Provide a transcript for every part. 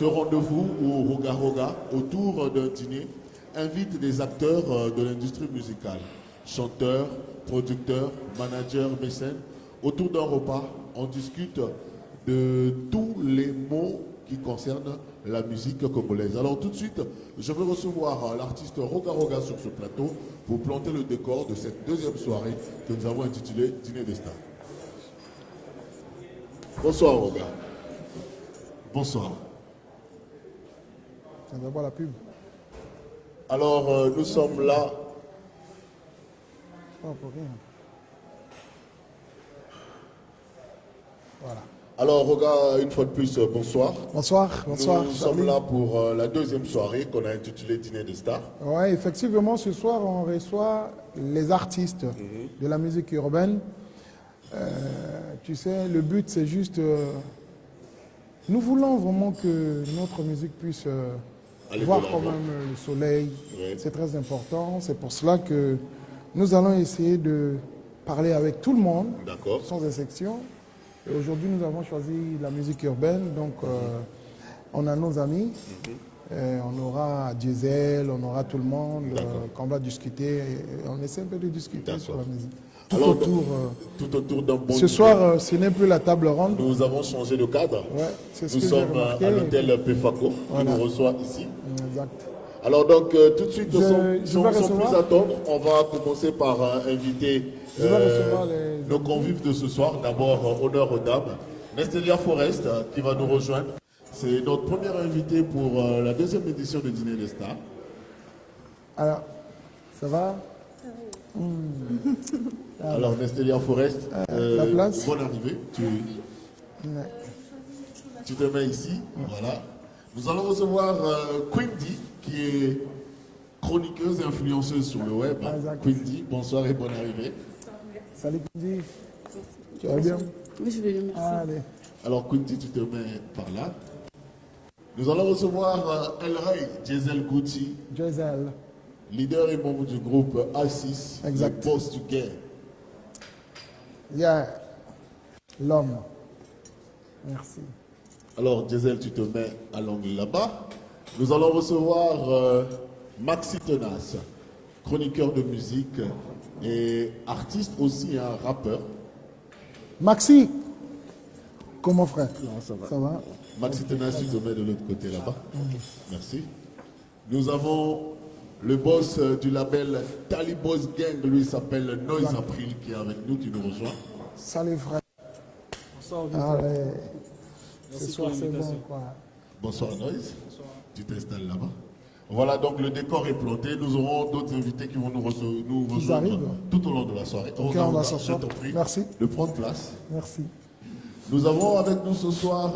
Ce rendez-vous au Roga Roga, autour d'un dîner, invite des acteurs de l'industrie musicale, chanteurs, producteurs, managers, mécènes. Autour d'un repas, on discute de tous les mots qui concernent la musique congolaise. Alors tout de suite, je veux recevoir l'artiste Roga Roga sur ce plateau pour planter le décor de cette deuxième soirée que nous avons intitulée Dîner des Stars. Bonsoir Roga. Bonsoir. On va voir la pub. Alors nous sommes là. Oh, pour rien. Voilà. Alors Roga, une fois de plus, bonsoir. Bonsoir, bonsoir. Nous sommes là pour la deuxième soirée qu'on a intitulée Dîner des Stars. Oui, effectivement, ce soir, on reçoit les artistes de la musique urbaine. Tu sais, le but, c'est juste... nous voulons vraiment que notre musique puisse voir quand même le soleil. Oui. C'est très important. C'est pour cela que nous allons essayer de parler avec tout le monde, sans exception. Et aujourd'hui, nous avons choisi la musique urbaine. Donc, on a nos amis. On aura Diesel, on aura tout le monde qu'on va discuter. Et on essaie un peu de discuter sur la musique. Tout autour d'un bon... Ce soir, ce n'est plus la table ronde. Nous avons changé de cadre. Ouais, c'est nous sommes à l'hôtel Pefaco qui nous reçoit ici. Exact. Alors donc, tout de suite, sans plus attendre, on va commencer par inviter nos convives de ce soir. D'abord, honneur aux dames. Nestelia Forest qui va nous rejoindre. C'est notre première invitée pour la deuxième édition de Dîner des Stars. Alors, ça va? Alors, Nestelia Forest, la place. bonne arrivée. Tu te mets ici. Voilà. Nous allons recevoir Quindy, qui est chroniqueuse et influenceuse sur le web. Quindy, bonsoir et bonne arrivée. Salut Quindy. Tu vas bien? Oui, je vais bien, merci. Allez. Alors Quindy, tu te mets par là. Nous allons recevoir El Rey, Diesel Gucci. Diesel. Leader et membre du groupe A6, exact. Le boss du game. Yeah, l'homme. Merci. Alors, Diesel, tu te mets à l'angle là-bas. Nous allons recevoir Maxi Tenace, chroniqueur de musique et artiste aussi, un rappeur. Maxi, comment frère? Non, ça va. Ça va? Maxi Tenace, tu te mets de l'autre côté là-bas. Merci. Nous avons le boss du label Talibos Gang, lui s'appelle Noise April, qui est avec nous, qui nous rejoint. Salut frère. Bonsoir. Allez. Ce soir c'est bon quoi. Bonsoir Noise. Bonsoir. Tu t'installes là-bas. Voilà, donc le décor est planté. Nous aurons d'autres invités qui vont nous rejoindre tout au long de la soirée. Ok, on va s'asseoir. Merci. De prendre place. Merci. Nous avons avec nous ce soir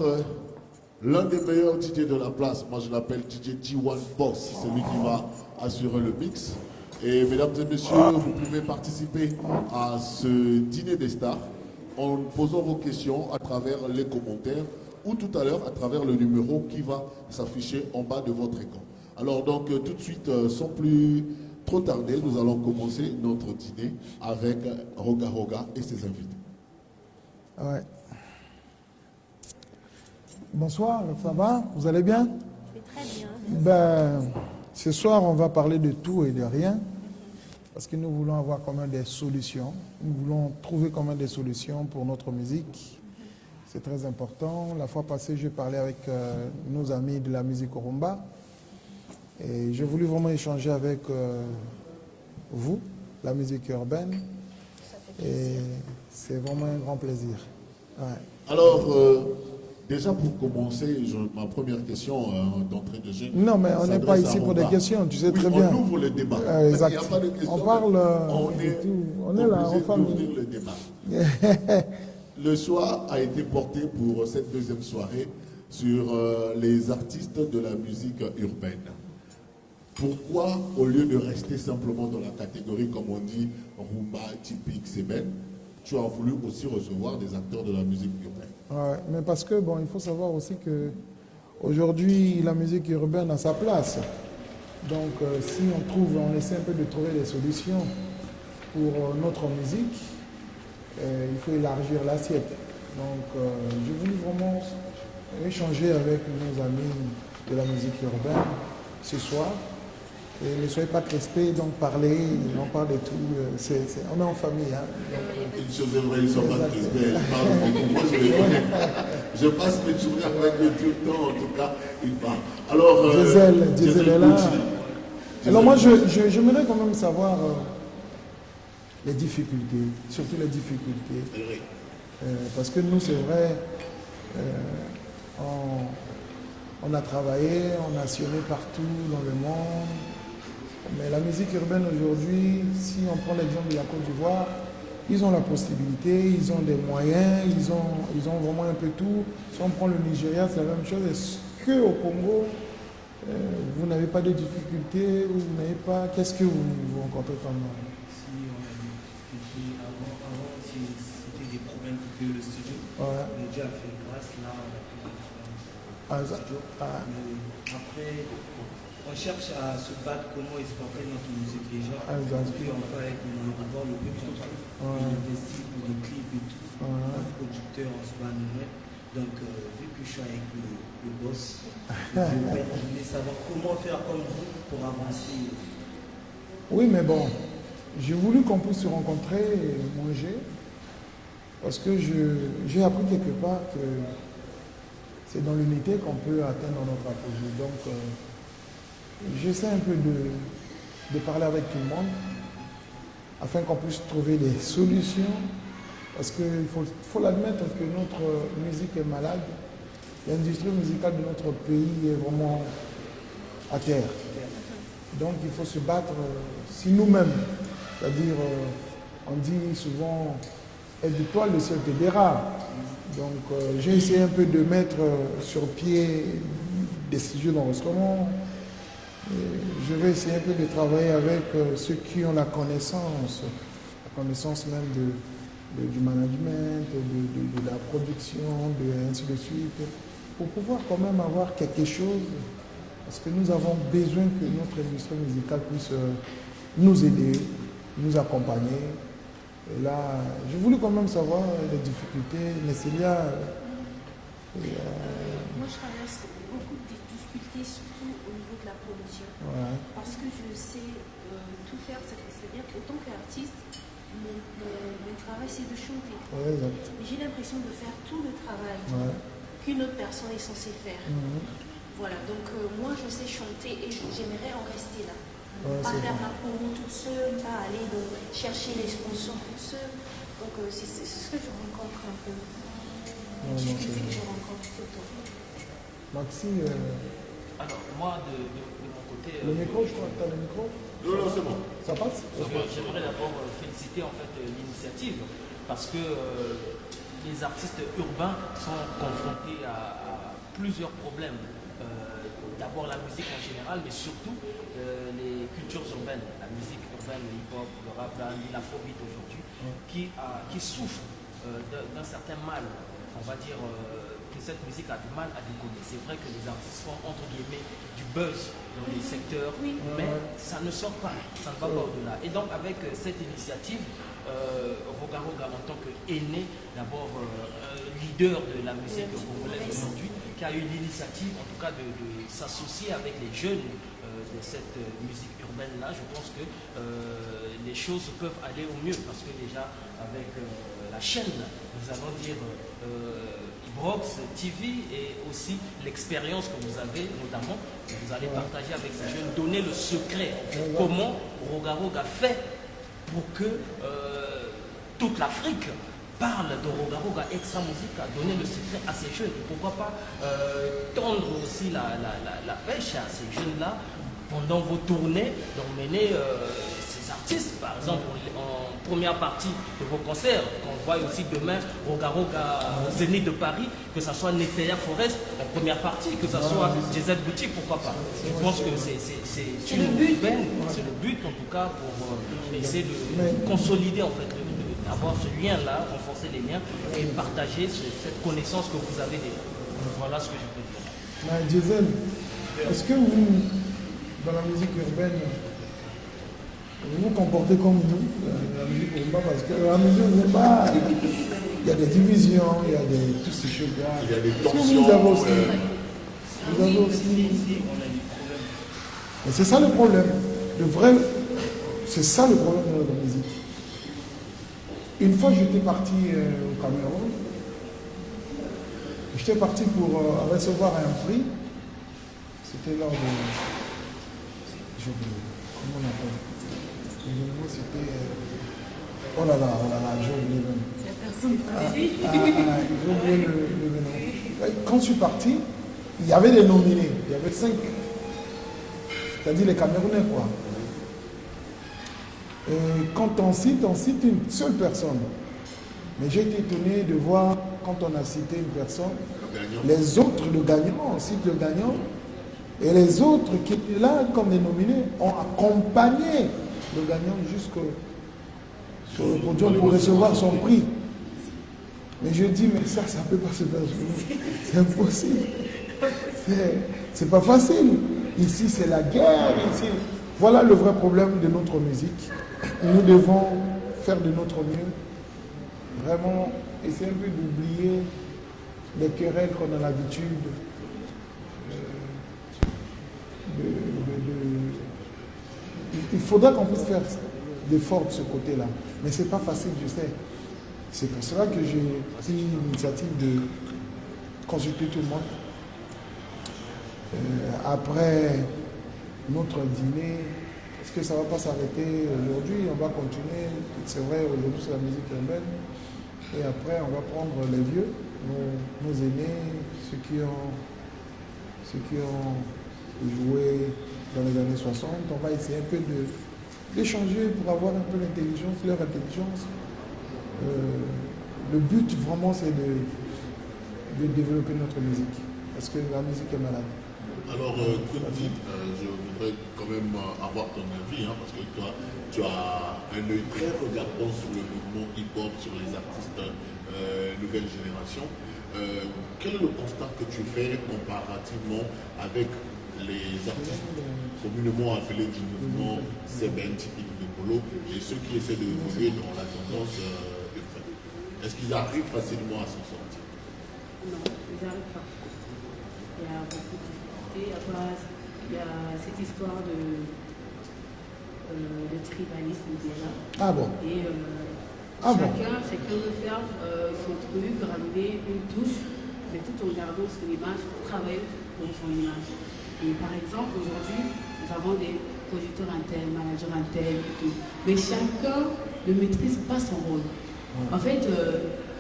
l'un des meilleurs DJ de la place. Moi je l'appelle DJ G1 Boss. C'est lui qui va assurer le mix. Et mesdames et messieurs, vous pouvez participer à ce dîner des stars en posant vos questions à travers les commentaires ou tout à l'heure à travers le numéro qui va s'afficher en bas de votre écran. Alors donc tout de suite, sans plus trop tarder, nous allons commencer notre dîner avec Roga Roga et ses invités. Ouais. Bonsoir, ça va? Vous allez bien? Je vais très bien. Ben, ce soir, on va parler de tout et de rien. Parce que nous voulons avoir quand même des solutions. Nous voulons trouver quand même des solutions pour notre musique. C'est très important. La fois passée, j'ai parlé avec nos amis de la musique Rumba. Et j'ai voulu vraiment échanger avec vous, la musique urbaine. Et c'est vraiment un grand plaisir. Ouais. Alors, déjà pour commencer, ma première question d'entrée de jeu. Non, mais on n'est pas ici pour des questions, tu sais très bien. On ouvre le débat. Exact. Il n'y a pas de questions. On parle. On est là, on va ouvrir le débat. Le choix a été porté pour cette deuxième soirée sur les artistes de la musique urbaine. Pourquoi, au lieu de rester simplement dans la catégorie, comme on dit, rumba, typique, seben, tu as voulu aussi recevoir des acteurs de la musique urbaine? Ouais, mais parce que, bon, il faut savoir aussi que aujourd'hui, la musique urbaine a sa place. Donc, si on essaie un peu de trouver des solutions pour notre musique, il faut élargir l'assiette. Donc, je voulais vraiment échanger avec nos amis de la musique urbaine ce soir. Et ne soyez pas crispés, donc parlez, on parle de tout. On est en famille. Hein, Une chose est vraie, ils ne sont pas crispés, ils parlent beaucoup. Moi, je les connais. Je passe mes journées avec eux tout le temps, en tout cas, ils parlent. Alors, Diesel est là. continue. Alors moi, j'aimerais quand même savoir les difficultés, surtout les difficultés. Parce que nous, c'est vrai, on a travaillé, on a sillonné partout dans le monde. Mais la musique urbaine aujourd'hui, si on prend l'exemple de la Côte d'Ivoire, ils ont la possibilité, ils ont des moyens, ils ont vraiment un peu tout. Si on prend le Nigeria, c'est la même chose. Est-ce qu'au Congo, vous n'avez pas de difficultés, vous n'avez pas... Qu'est-ce que vous rencontrez comme... Si on a des difficultés, avant c'était des problèmes pour que le studio. Ouais. Mais Dieu a fait grâce, là on a pu Ah, le studio. Mais après, on cherche à se battre comment exporter notre musique déjà. Parce qu'on fait avec le but, on investit pour des clips et tout. Un producteur, on se bat nous-mêmes. Donc, vu que je suis avec le boss, je voulais savoir comment faire comme vous pour avancer. Oui, mais bon, j'ai voulu qu'on puisse se rencontrer et manger, parce que j'ai appris quelque part que c'est dans l'unité qu'on peut atteindre notre apogée. Donc, j'essaie un peu de parler avec tout le monde, afin qu'on puisse trouver des solutions. Parce qu'il faut l'admettre que notre musique est malade. L'industrie musicale de notre pays est vraiment à terre. Donc il faut se battre si nous-mêmes, c'est-à-dire on dit souvent aide-toi, le ciel t'aidera. Donc j'ai essayé un peu de mettre sur pied des studios d'enregistrement. Je vais essayer un peu de travailler avec ceux qui ont la connaissance même du management, de la production, ainsi de suite, pour pouvoir quand même avoir quelque chose, parce que nous avons besoin que notre industrie musicale puisse nous aider, nous accompagner. Et là, j'ai voulu quand même savoir les difficultés, mais c'est là... Moi, je traverse beaucoup de difficultés, surtout au niveau de la production. Ouais. Parce que je sais tout faire, c'est-à-dire qu'autant qu'artiste, mon travail, c'est de chanter. Ouais, exact. Mais j'ai l'impression de faire tout le travail qu'une autre personne est censée faire. Voilà, donc moi, je sais chanter et j'aimerais en rester là. Ouais, Pas faire bon. ma promo toute seule, pas aller chercher les sponsors toute seule. Donc c'est ce que je rencontre un peu. Les difficultés que je rencontre tout le temps. Maxi, Alors, moi, de mon côté... le micro, je crois que tu as le micro. Non, c'est bon. Ça passe? J'aimerais d'abord féliciter en fait l'initiative parce que les artistes urbains sont confrontés à plusieurs problèmes. D'abord la musique en général, mais surtout les cultures urbaines, la musique urbaine, le hip-hop, le rap, l'afrobeat aujourd'hui, qui souffrent d'un certain mal. On va dire que cette musique a du mal à décoller. C'est vrai que les artistes font entre guillemets du buzz dans les secteurs, mais ça ne sort pas, ça ne va pas au-delà. Et donc avec cette initiative, Roga Roga en tant qu'aîné, d'abord leader de la musique congolaise aujourd'hui, qui a eu l'initiative en tout cas de s'associer avec les jeunes de cette musique urbaine-là, je pense que les choses peuvent aller au mieux parce que déjà avec la chaîne, nous allons dire Ibrox TV et aussi l'expérience que vous avez notamment, vous allez partager avec ces jeunes, donner le secret, comment Roga Roga fait pour que toute l'Afrique parle de Roga Roga Extra Musique, à donner le secret à ces jeunes. Et pourquoi pas tendre aussi la pêche à ces jeunes-là pendant vos tournées, d'emmener ces artistes, par exemple en première partie de vos concerts, qu'on voit aussi demain Roga Roga Zénith de Paris, que ce soit Nesseya Forest en première partie, que ce soit GZ Boutique, pourquoi pas. Je pense que c'est une veine, c'est le but en tout cas pour essayer de consolider en fait avoir ce lien-là, renforcer les liens et partager cette connaissance que vous avez déjà. Voilà ce que je peux dire. Mais Diesel, est-ce que vous, dans la musique urbaine, vous vous comportez comme nous, la musique urbaine, parce que la musique urbaine, Il y a des divisions, il y a toutes ces choses-là. Il y a des Est-ce que tensions. vous avez aussi, vous avez Oui, aussi. ici, on a des problèmes. Et c'est ça le problème. C'est ça le problème de la musique. Une fois, j'étais parti au Cameroun. J'étais parti pour recevoir un prix. C'était lors de. Comment on appelle? L'événement, c'était. Oh là là, j'ai oublié le nom. J'ai oublié l'événement. Quand je suis parti, il y avait des nominés. Il y avait 5. C'est-à-dire les Camerounais, quoi. Et quand on cite une seule personne. Mais j'ai été étonné de voir, quand on a cité une personne, les autres, le gagnant, on cite le gagnant, et les autres qui étaient là comme des nominés ont accompagné le gagnant jusqu'au sur le podium pour recevoir son prix. Mais je dis, mais ça ne peut pas se faire chez nous. C'est impossible. C'est pas facile. Ici, c'est la guerre. Ici. Voilà le vrai problème de notre musique. Nous devons faire de notre mieux. Vraiment, essayer un peu d'oublier les querelles qu'on a l'habitude il faudra qu'on puisse faire d'efforts de ce côté-là. Mais ce n'est pas facile, je sais. C'est pour cela que j'ai pris l'initiative de consulter tout le monde. Après notre dîner, est-ce que ça ne va pas s'arrêter aujourd'hui? On va continuer. C'est vrai, aujourd'hui c'est la musique urbaine. Et après, on va prendre les vieux, nos aînés, ceux qui ont joué dans les années 60. On va essayer un peu d'échanger pour avoir un peu l'intelligence, leur intelligence. Le but vraiment, c'est de développer notre musique. Parce que la musique est malade. Alors, Kunti, je voudrais quand même avoir ton avis, parce que toi, tu as un œil très regardant sur le mouvement hip-hop, sur les artistes nouvelle génération. Quel est le constat que tu fais comparativement avec les artistes communément appelés du mouvement Seben, typique de Polo, et ceux qui essaient d'évoluer dans la tendance urbaine? Est-ce qu'ils arrivent facilement à s'en sortir? Non, ils n'arrivent pas. Il y a beaucoup de difficultés. Il y a cette histoire de tribalisme qui est là. Ah bon? Et chacun veut faire son truc, ramener une touche, mais tout en gardant son image, travailler pour son image. Et par exemple, aujourd'hui, nous avons des producteurs intel, managers intel et tout. Mais chacun ne maîtrise pas son rôle. En fait,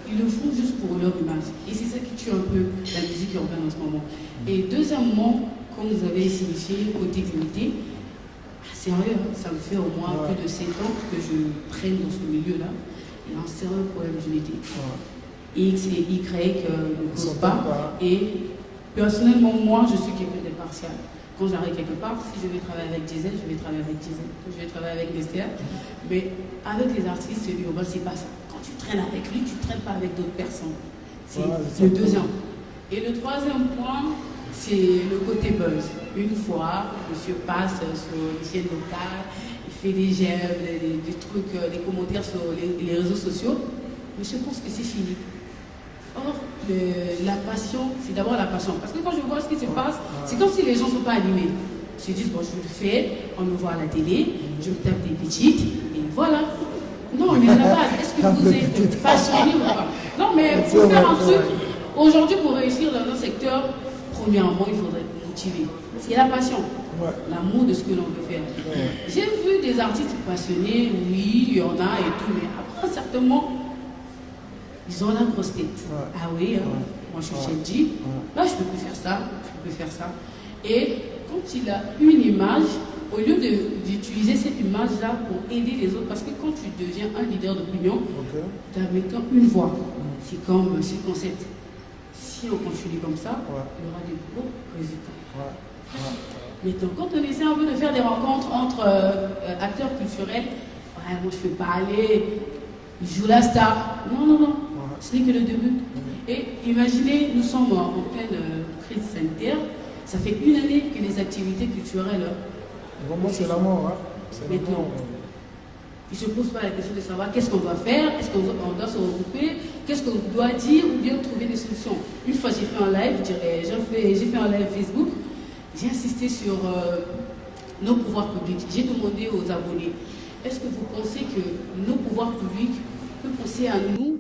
ils le font juste pour leur image. Et c'est ça qui tue un peu la musique urbaine en ce moment. Et deuxièmement, comme vous avez signifié, côté unité, sérieux, ça me fait au moins plus de 7 ans que je traîne dans ce milieu-là. Il y a un sérieux problème d'unité. X et Y ne causent pas. Et personnellement, moi, je suis quelqu'un d'impartial. Quand j'arrive quelque part, si je vais travailler avec Diesel, je vais travailler avec Diesel. Quand je vais travailler avec Nestea. Mais avec les artistes urbains, c'est pas ça. Quand tu traînes avec lui, tu ne traînes pas avec d'autres personnes. C'est le deuxième. Et le troisième point, c'est le côté buzz. Une fois, monsieur passe sur les chaînes locales, il fait des j'aime, des trucs, des commentaires sur les réseaux sociaux. Monsieur pense que c'est fini. Or, la passion, c'est d'abord la passion. Parce que quand je vois ce qui se passe, c'est comme si les gens ne sont pas animés. Ils se disent, bon, je le fais, on me voit à la télé, je me tape des petites, et voilà. Non, mais à la base, est-ce que vous êtes passionné ou pas? Non, mais pour faire un truc, aujourd'hui, pour réussir dans un secteur, premièrement, il faudrait être motivé. C'est la passion, l'amour de ce que l'on veut faire. J'ai vu des artistes passionnés, oui, il y en a et tout, mais après, certainement, ils ont la grosse tête. Ah oui, moi je suis chez G, là je peux plus faire ça, je peux plus faire ça. Et quand il a une image, au lieu d'utiliser cette image-là pour aider les autres, parce que quand tu deviens un leader d'opinion, tu as maintenant une voix. C'est comme ce concept. Si on continue comme ça, il y aura des beaux résultats. Maintenant, quand on essaie un peu de faire des rencontres entre acteurs culturels, moi je ne fais pas aller, il joue la star. Non. Ce n'est que le début. Et imaginez, nous sommes en pleine crise sanitaire. Ça fait une année que les activités culturelles. Vraiment, c'est la mort. Maintenant, ils ne se posent pas la question de savoir qu'est-ce qu'on doit faire, est-ce qu'on doit se regrouper, qu'est-ce qu'on doit dire ou bien trouver des solutions. Une fois j'ai fait un live, j'ai fait un live Facebook, j'ai insisté sur nos pouvoirs publics. J'ai demandé aux abonnés, est-ce que vous pensez que nos pouvoirs publics peuvent penser à nous,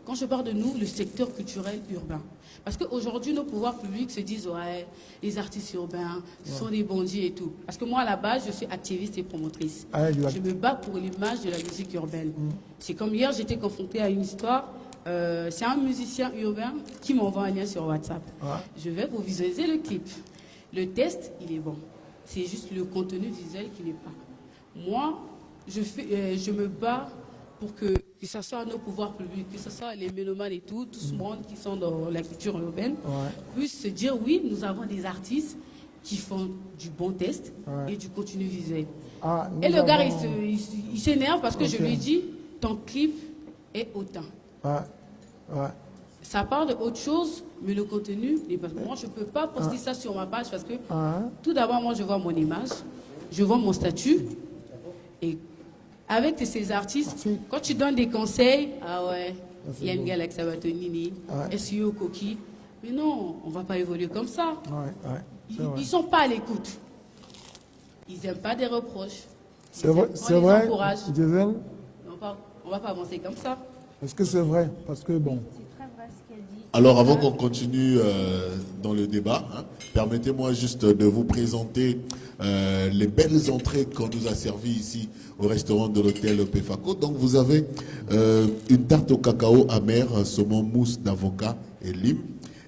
quand je parle de nous, le secteur culturel urbain? Parce qu'aujourd'hui, nos pouvoirs publics se disent, ouais, les artistes urbains, ce sont des bandits et tout. Parce que moi, à la base, je suis activiste et promotrice. Je me bats pour l'image de la musique urbaine. C'est comme hier, j'étais confrontée à une histoire. C'est un musicien urbain qui m'envoie un lien sur WhatsApp. Je vais vous visualiser le clip. Le test, il est bon. C'est juste le contenu visuel qui n'est pas. Moi, je me bats pour que ce soit nos pouvoirs publics, que ce soit les mélomanes et tout ce monde qui sont dans la culture urbaine, puissent se dire, oui, nous avons des artistes qui font du bon test et du contenu visuel. Et le gars, il s'énerve parce que je lui dis, ton clip est autant. Ça parle d'autre chose, mais le contenu n'est pas. Moi, je ne peux pas poster ça sur ma page parce que, tout d'abord, moi, je vois mon image, je vois mon statut. Et avec ces artistes, quand tu donnes des conseils, ah ouais, il y a une gars avec Sabatonini, SEO Coquille, mais non, on ne va pas évoluer comme ça. Ils ne sont pas à l'écoute. Ils n'aiment pas des reproches. C'est vrai, Gisèle? On ne va pas avancer comme ça. Est-ce que c'est vrai? Parce que bon. Alors, avant qu'on continue dans le débat, permettez-moi juste de vous présenter les belles entrées qu'on nous a servies ici au restaurant de l'hôtel Pefaco. Donc, vous avez une tarte au cacao amer, saumon mousse d'avocat et lime,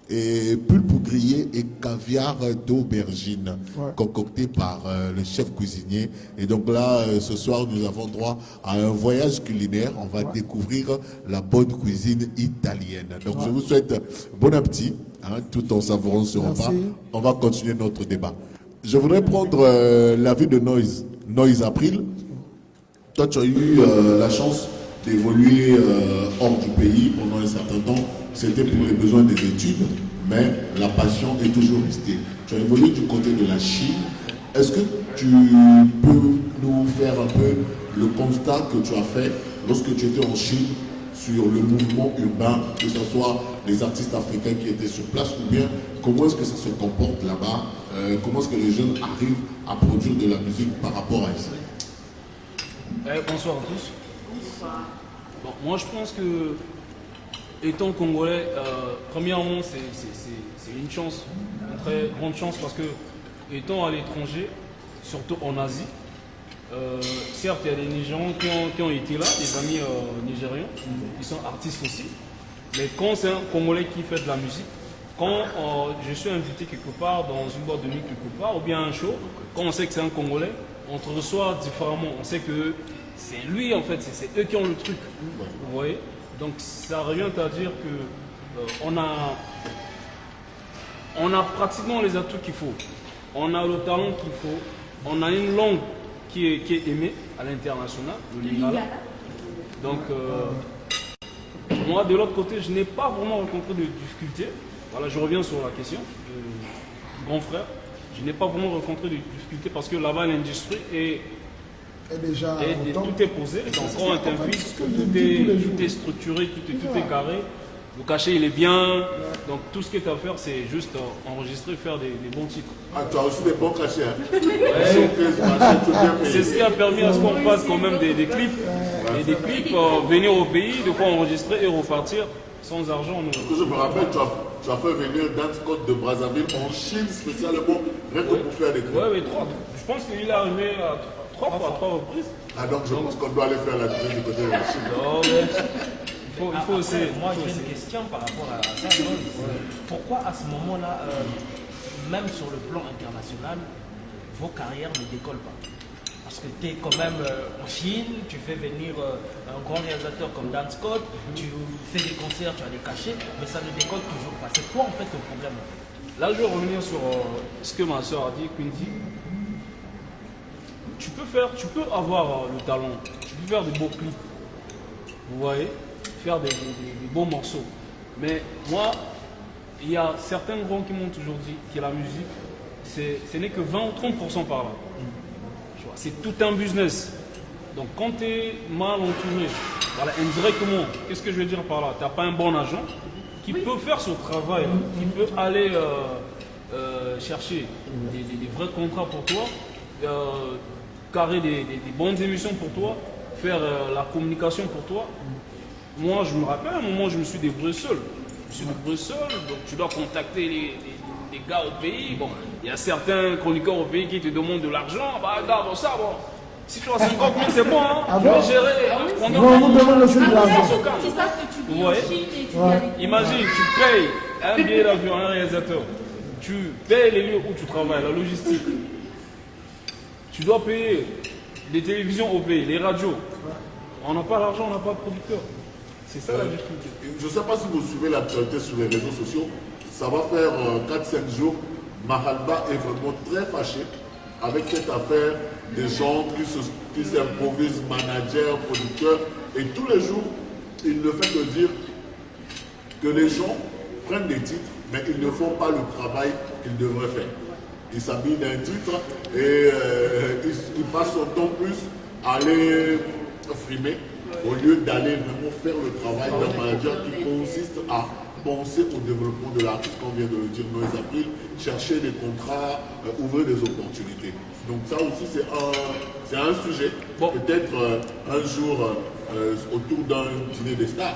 et pulpe grillé et caviar d'aubergine, concocté par le chef cuisinier. Et donc là, ce soir, nous avons droit à un voyage culinaire. On va découvrir la bonne cuisine italienne. Donc je vous souhaite bon appétit, tout en savourant ce repas. On va continuer notre débat. Je voudrais prendre l'avis de Noise April. Toi, tu as eu la chance d'évoluer hors du pays pendant un certain temps. C'était pour les besoins des études, mais la passion est toujours restée. Tu as évolué du côté de la Chine. Est-ce que tu peux nous faire un peu le constat que tu as fait lorsque tu étais en Chine sur le mouvement urbain, que ce soit les artistes africains qui étaient sur place, ou bien comment est-ce que ça se comporte là-bas, comment est-ce que les jeunes arrivent à produire de la musique par rapport à ici? Bonsoir à tous. Bon, moi je pense que étant congolais, premièrement, c'est une chance, une très grande chance, parce que étant à l'étranger, surtout en Asie, certes, il y a des Nigérians qui ont été là, des amis nigérians, qui sont artistes aussi, mais quand c'est un Congolais qui fait de la musique, quand je suis invité quelque part, dans une boîte de nuit quelque part, ou bien un show, quand on sait que c'est un Congolais, on te reçoit différemment, on sait que c'est lui en fait, c'est eux qui ont le truc, vous voyez. Donc ça revient à dire que on a pratiquement les atouts qu'il faut, on a le talent qu'il faut, on a une langue qui est aimée à l'international, le lingala. Donc moi de l'autre côté, je n'ai pas vraiment rencontré de difficultés. Voilà, je reviens sur la question du grand frère. Je n'ai pas vraiment rencontré de difficultés parce que là-bas l'industrie est déjà tout est posé, donc quand on t'invite, tout est structuré, tout est carré, le cachet il est bien, donc tout ce que tu as à faire c'est juste enregistrer, faire des bons titres. Ah, tu as reçu des bons cachets, hein? C'est ce qui a permis à ce qu'on fasse quand même des clips, et des clips, venir au pays, de fois enregistrer et repartir sans argent. Je me rappelle, tu as fait venir Dance Code de Brazzaville en Chine spécialement, rien que pour faire des clips. Oui, je pense qu'il est arrivé à 3 reprises. Ah donc je pense qu'on doit aller faire la deuxième du côté de la Chine. Non, mais il faut aussi. Moi j'ai une question par rapport à ça. Pourquoi à ce moment-là, même sur le plan international, vos carrières ne décollent pas? Parce que tu es quand même en Chine, tu fais venir un grand réalisateur comme Dan Scott, tu fais des concerts, tu as des cachets, mais ça ne décolle toujours pas. C'est quoi en fait le problème? Là je vais revenir sur ce que ma soeur a dit, Quinty. Tu peux avoir le talent, tu peux faire des beaux clips, vous voyez, faire des beaux morceaux. Mais moi, il y a certains grands qui m'ont toujours dit que la musique, ce n'est que 20 ou 30% par là. C'est tout un business. Donc quand tu es mal entouré, voilà, indirectement, qu'est-ce que je veux dire par là? Tu n'as pas un bon agent qui peut faire son travail, qui peut aller chercher des vrais contrats pour toi, carrer des bonnes émissions pour toi, faire la communication pour toi. Moi, je me rappelle, à un moment, je me suis débrouillé seul. Donc tu dois contacter les gars au pays. Bon, il y a certains chroniqueurs au pays qui te demandent de l'argent. Bah, regarde ça, bon. Si tu as 50 000, c'est bon, hein. Ah Tu bon? vas gérer. On vous demande aussi de l'argent. C'est ça que tu dis Ouais. en Chine et tu Ouais. Imagine, tu payes un billet d'avion à un réalisateur. Tu payes les lieux où tu travailles, la logistique. Tu dois payer les télévisions au pays, les radios. On n'a pas l'argent, on n'a pas de producteur. C'est ça la difficulté. Je ne sais pas si vous suivez l'actualité sur les réseaux sociaux. Ça va faire 4-5 jours. Mahalba est vraiment très fâché avec cette affaire des gens qui s'improvisent managers, producteurs. Et tous les jours, il ne fait que dire que les gens prennent des titres, mais ils ne font pas le travail qu'ils devraient faire. Ils s'habillent d'un titre et ils passent son temps plus à aller frimer au lieu d'aller vraiment faire le travail d'un manager qui consiste à penser au développement de l'artiste, comme vient de le dire Noël April, chercher des contrats, ouvrir des opportunités. Donc ça aussi c'est un sujet. Bon. Peut-être un jour autour d'un dîner des stars,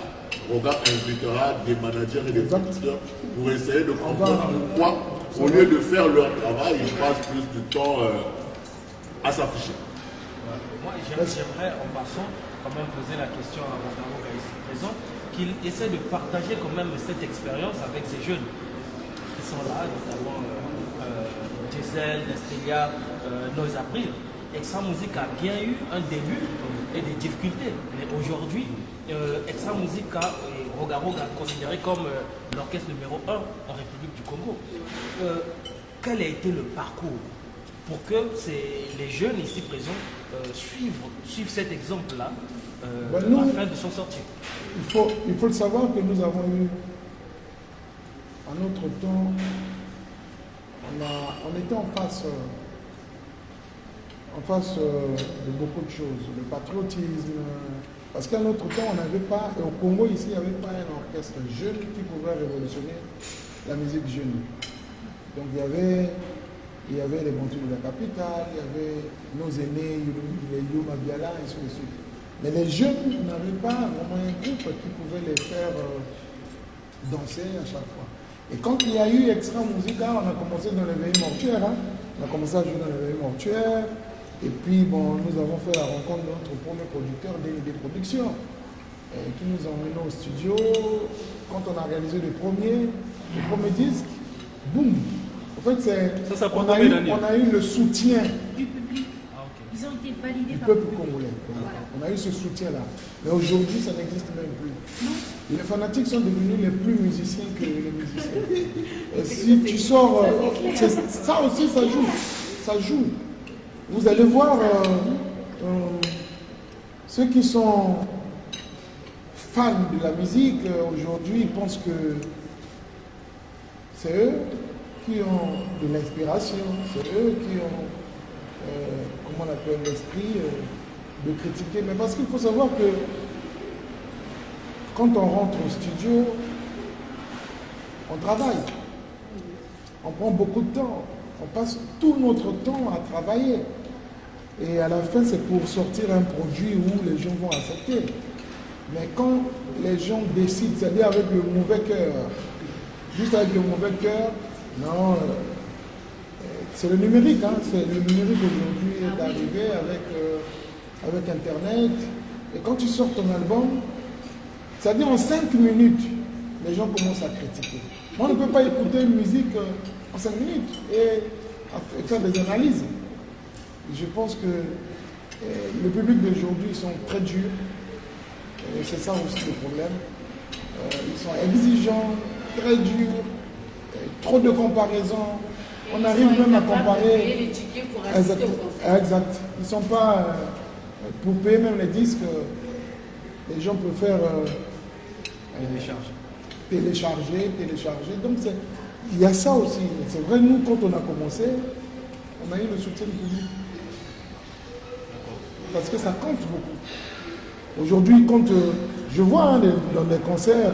Roga invitera des managers et des producteurs pour essayer de comprendre pourquoi, au lieu de faire leur travail, ils passent plus de temps à s'afficher. Moi, j'aimerais en passant quand même poser la question à Roga ici présent, qu'il essaie de partager quand même cette expérience avec ces jeunes qui sont là, notamment Gisèle, Nestelia, Noise April. Extra Musique a bien eu un début et des difficultés. Mais aujourd'hui, Extra Musique et Roga Roga considéré comme l'orchestre numéro 1 en République du Congo. Quel a été le parcours pour que les jeunes ici présents suivent cet exemple-là afin de s'en sortir? Il faut le savoir que nous avons eu, en notre temps, on était en face de beaucoup de choses, le patriotisme, parce qu'à notre temps, on n'avait pas, et au Congo ici, il n'y avait pas un orchestre jeune qui pouvait révolutionner la musique jeune. Donc il y avait les Bantous de la capitale, il y avait nos aînés, les Yuma Biala, et ainsi de suite. Mais les jeunes n'avaient pas vraiment un groupe qui pouvait les faire danser à chaque fois. Et quand il y a eu Extra Musica, on a commencé dans les veillées mortuaires. Hein. On a commencé à jouer dans les veillées mortuaires. Et puis, bon, nous avons fait la rencontre de notre premier producteur, DND Productions, qui nous a emmenés au studio. Quand on a réalisé les premiers disques, boum! En fait, on a eu le soutien Du public. Ils ont été validés du par peuple congolais. On a eu ce soutien-là. Mais aujourd'hui, ça n'existe même plus. Les fanatiques sont devenus les plus musiciens que les musiciens. Et si tu sors, ça aussi, ça joue. Ça joue. Vous allez voir ceux qui sont fans de la musique aujourd'hui, ils pensent que c'est eux qui ont de l'inspiration, c'est eux qui ont, comment on appelle, l'esprit de critiquer. Mais parce qu'il faut savoir que quand on rentre au studio, on travaille. On prend beaucoup de temps. On passe tout notre temps à travailler. Et à la fin, c'est pour sortir un produit où les gens vont accepter. Mais quand les gens décident, c'est-à-dire avec le mauvais cœur, juste avec le mauvais cœur, non, c'est le numérique. Hein, c'est le numérique aujourd'hui est arrivé avec Internet. Et quand tu sors ton album, c'est-à-dire en 5 minutes, les gens commencent à critiquer. Moi, on ne peut pas écouter une musique en 5 minutes et faire des analyses. Je pense que le public d'aujourd'hui, ils sont très durs. Et c'est ça aussi le problème. Ils sont exigeants, très durs, trop de comparaisons. On arrive même à comparer. Les tickets pour assister au concert. Exact. Ils ne sont pas pour payer même les disques. Les gens peuvent faire télécharger. Donc il y a ça aussi. C'est vrai, nous, quand on a commencé, on a eu le soutien du public. Parce que ça compte beaucoup. Aujourd'hui, quand je vois hein, dans des concerts,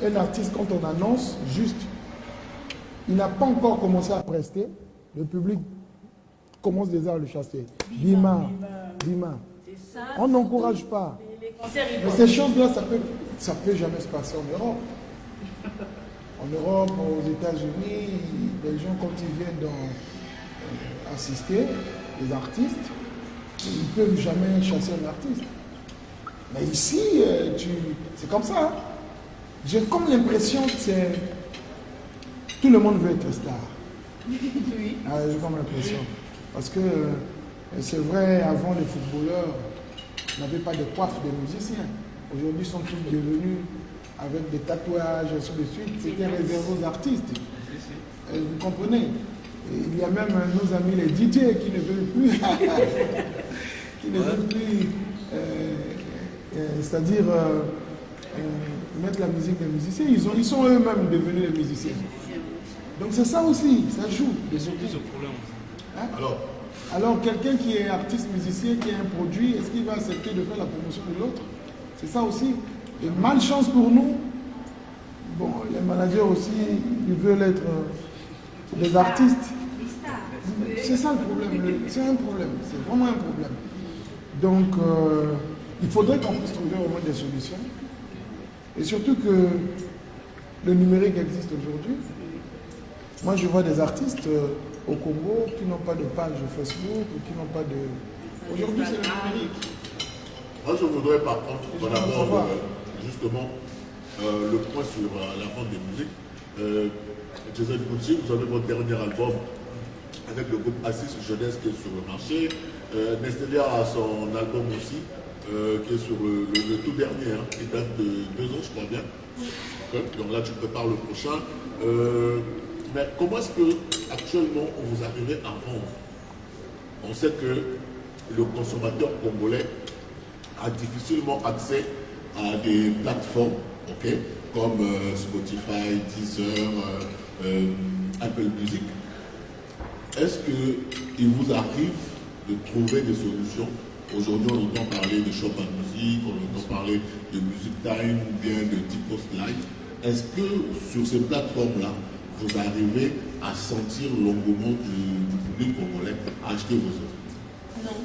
un artiste, quand on annonce, juste, il n'a pas encore commencé à prester, le public commence déjà à le chasser. Dima. On n'encourage pas. Mais ces choses-là, ça peut jamais se passer en Europe. En Europe, aux États-Unis, les gens, quand ils viennent assister, les artistes, ils ne peuvent jamais chasser un artiste. Mais ici, c'est comme ça. Hein. J'ai comme l'impression que tout le monde veut être star. Oui. Ah, j'ai comme l'impression. Parce que c'est vrai, avant les footballeurs n'avaient pas de coiffe de musiciens. Aujourd'hui, ils sont tous devenus avec des tatouages, et ainsi de suite. C'était réservé aux artistes. Vous comprenez? Et il y a même nos amis les DJ qui ne veulent plus, c'est-à-dire mettre la musique des musiciens. Ils sont eux-mêmes devenus les musiciens. Donc c'est ça aussi, ça joue. Ils ont plus de problème. Hein? Alors, Alors quelqu'un qui est artiste musicien, qui a un produit, est-ce qu'il va accepter de faire la promotion de l'autre? C'est ça aussi. Et malchance pour nous, bon, les managers aussi, ils veulent être des artistes. C'est ça le problème, c'est un problème, c'est vraiment un problème. Donc, il faudrait qu'on puisse trouver au moins des solutions. Et surtout que le numérique existe aujourd'hui. Moi, je vois des artistes au Congo qui n'ont pas de page Facebook, ou qui n'ont pas de... Aujourd'hui, c'est le numérique. moi je voudrais par contre qu'on aborde justement le point sur la vente des musiques. Jason Gucci, vous avez votre dernier album avec le groupe Assis Jeunesse qui est sur le marché. Nestelia a son album aussi, qui est sur le tout dernier, hein, qui date de 2 ans, je crois bien. Okay. Donc là, tu prépares le prochain. Mais comment est-ce que actuellement vous arrivez à vendre? On sait que le consommateur congolais a difficilement accès à des plateformes, ok, comme Spotify, Deezer, Apple Music. Est-ce qu'il vous arrive de trouver des solutions? Aujourd'hui, on entend parler de Shop and Music, on entend parler de Music Time ou bien de T-Post Live. Est-ce que sur ces plateformes-là, vous arrivez à sentir l'engouement du public congolais à acheter vos œuvres? Non.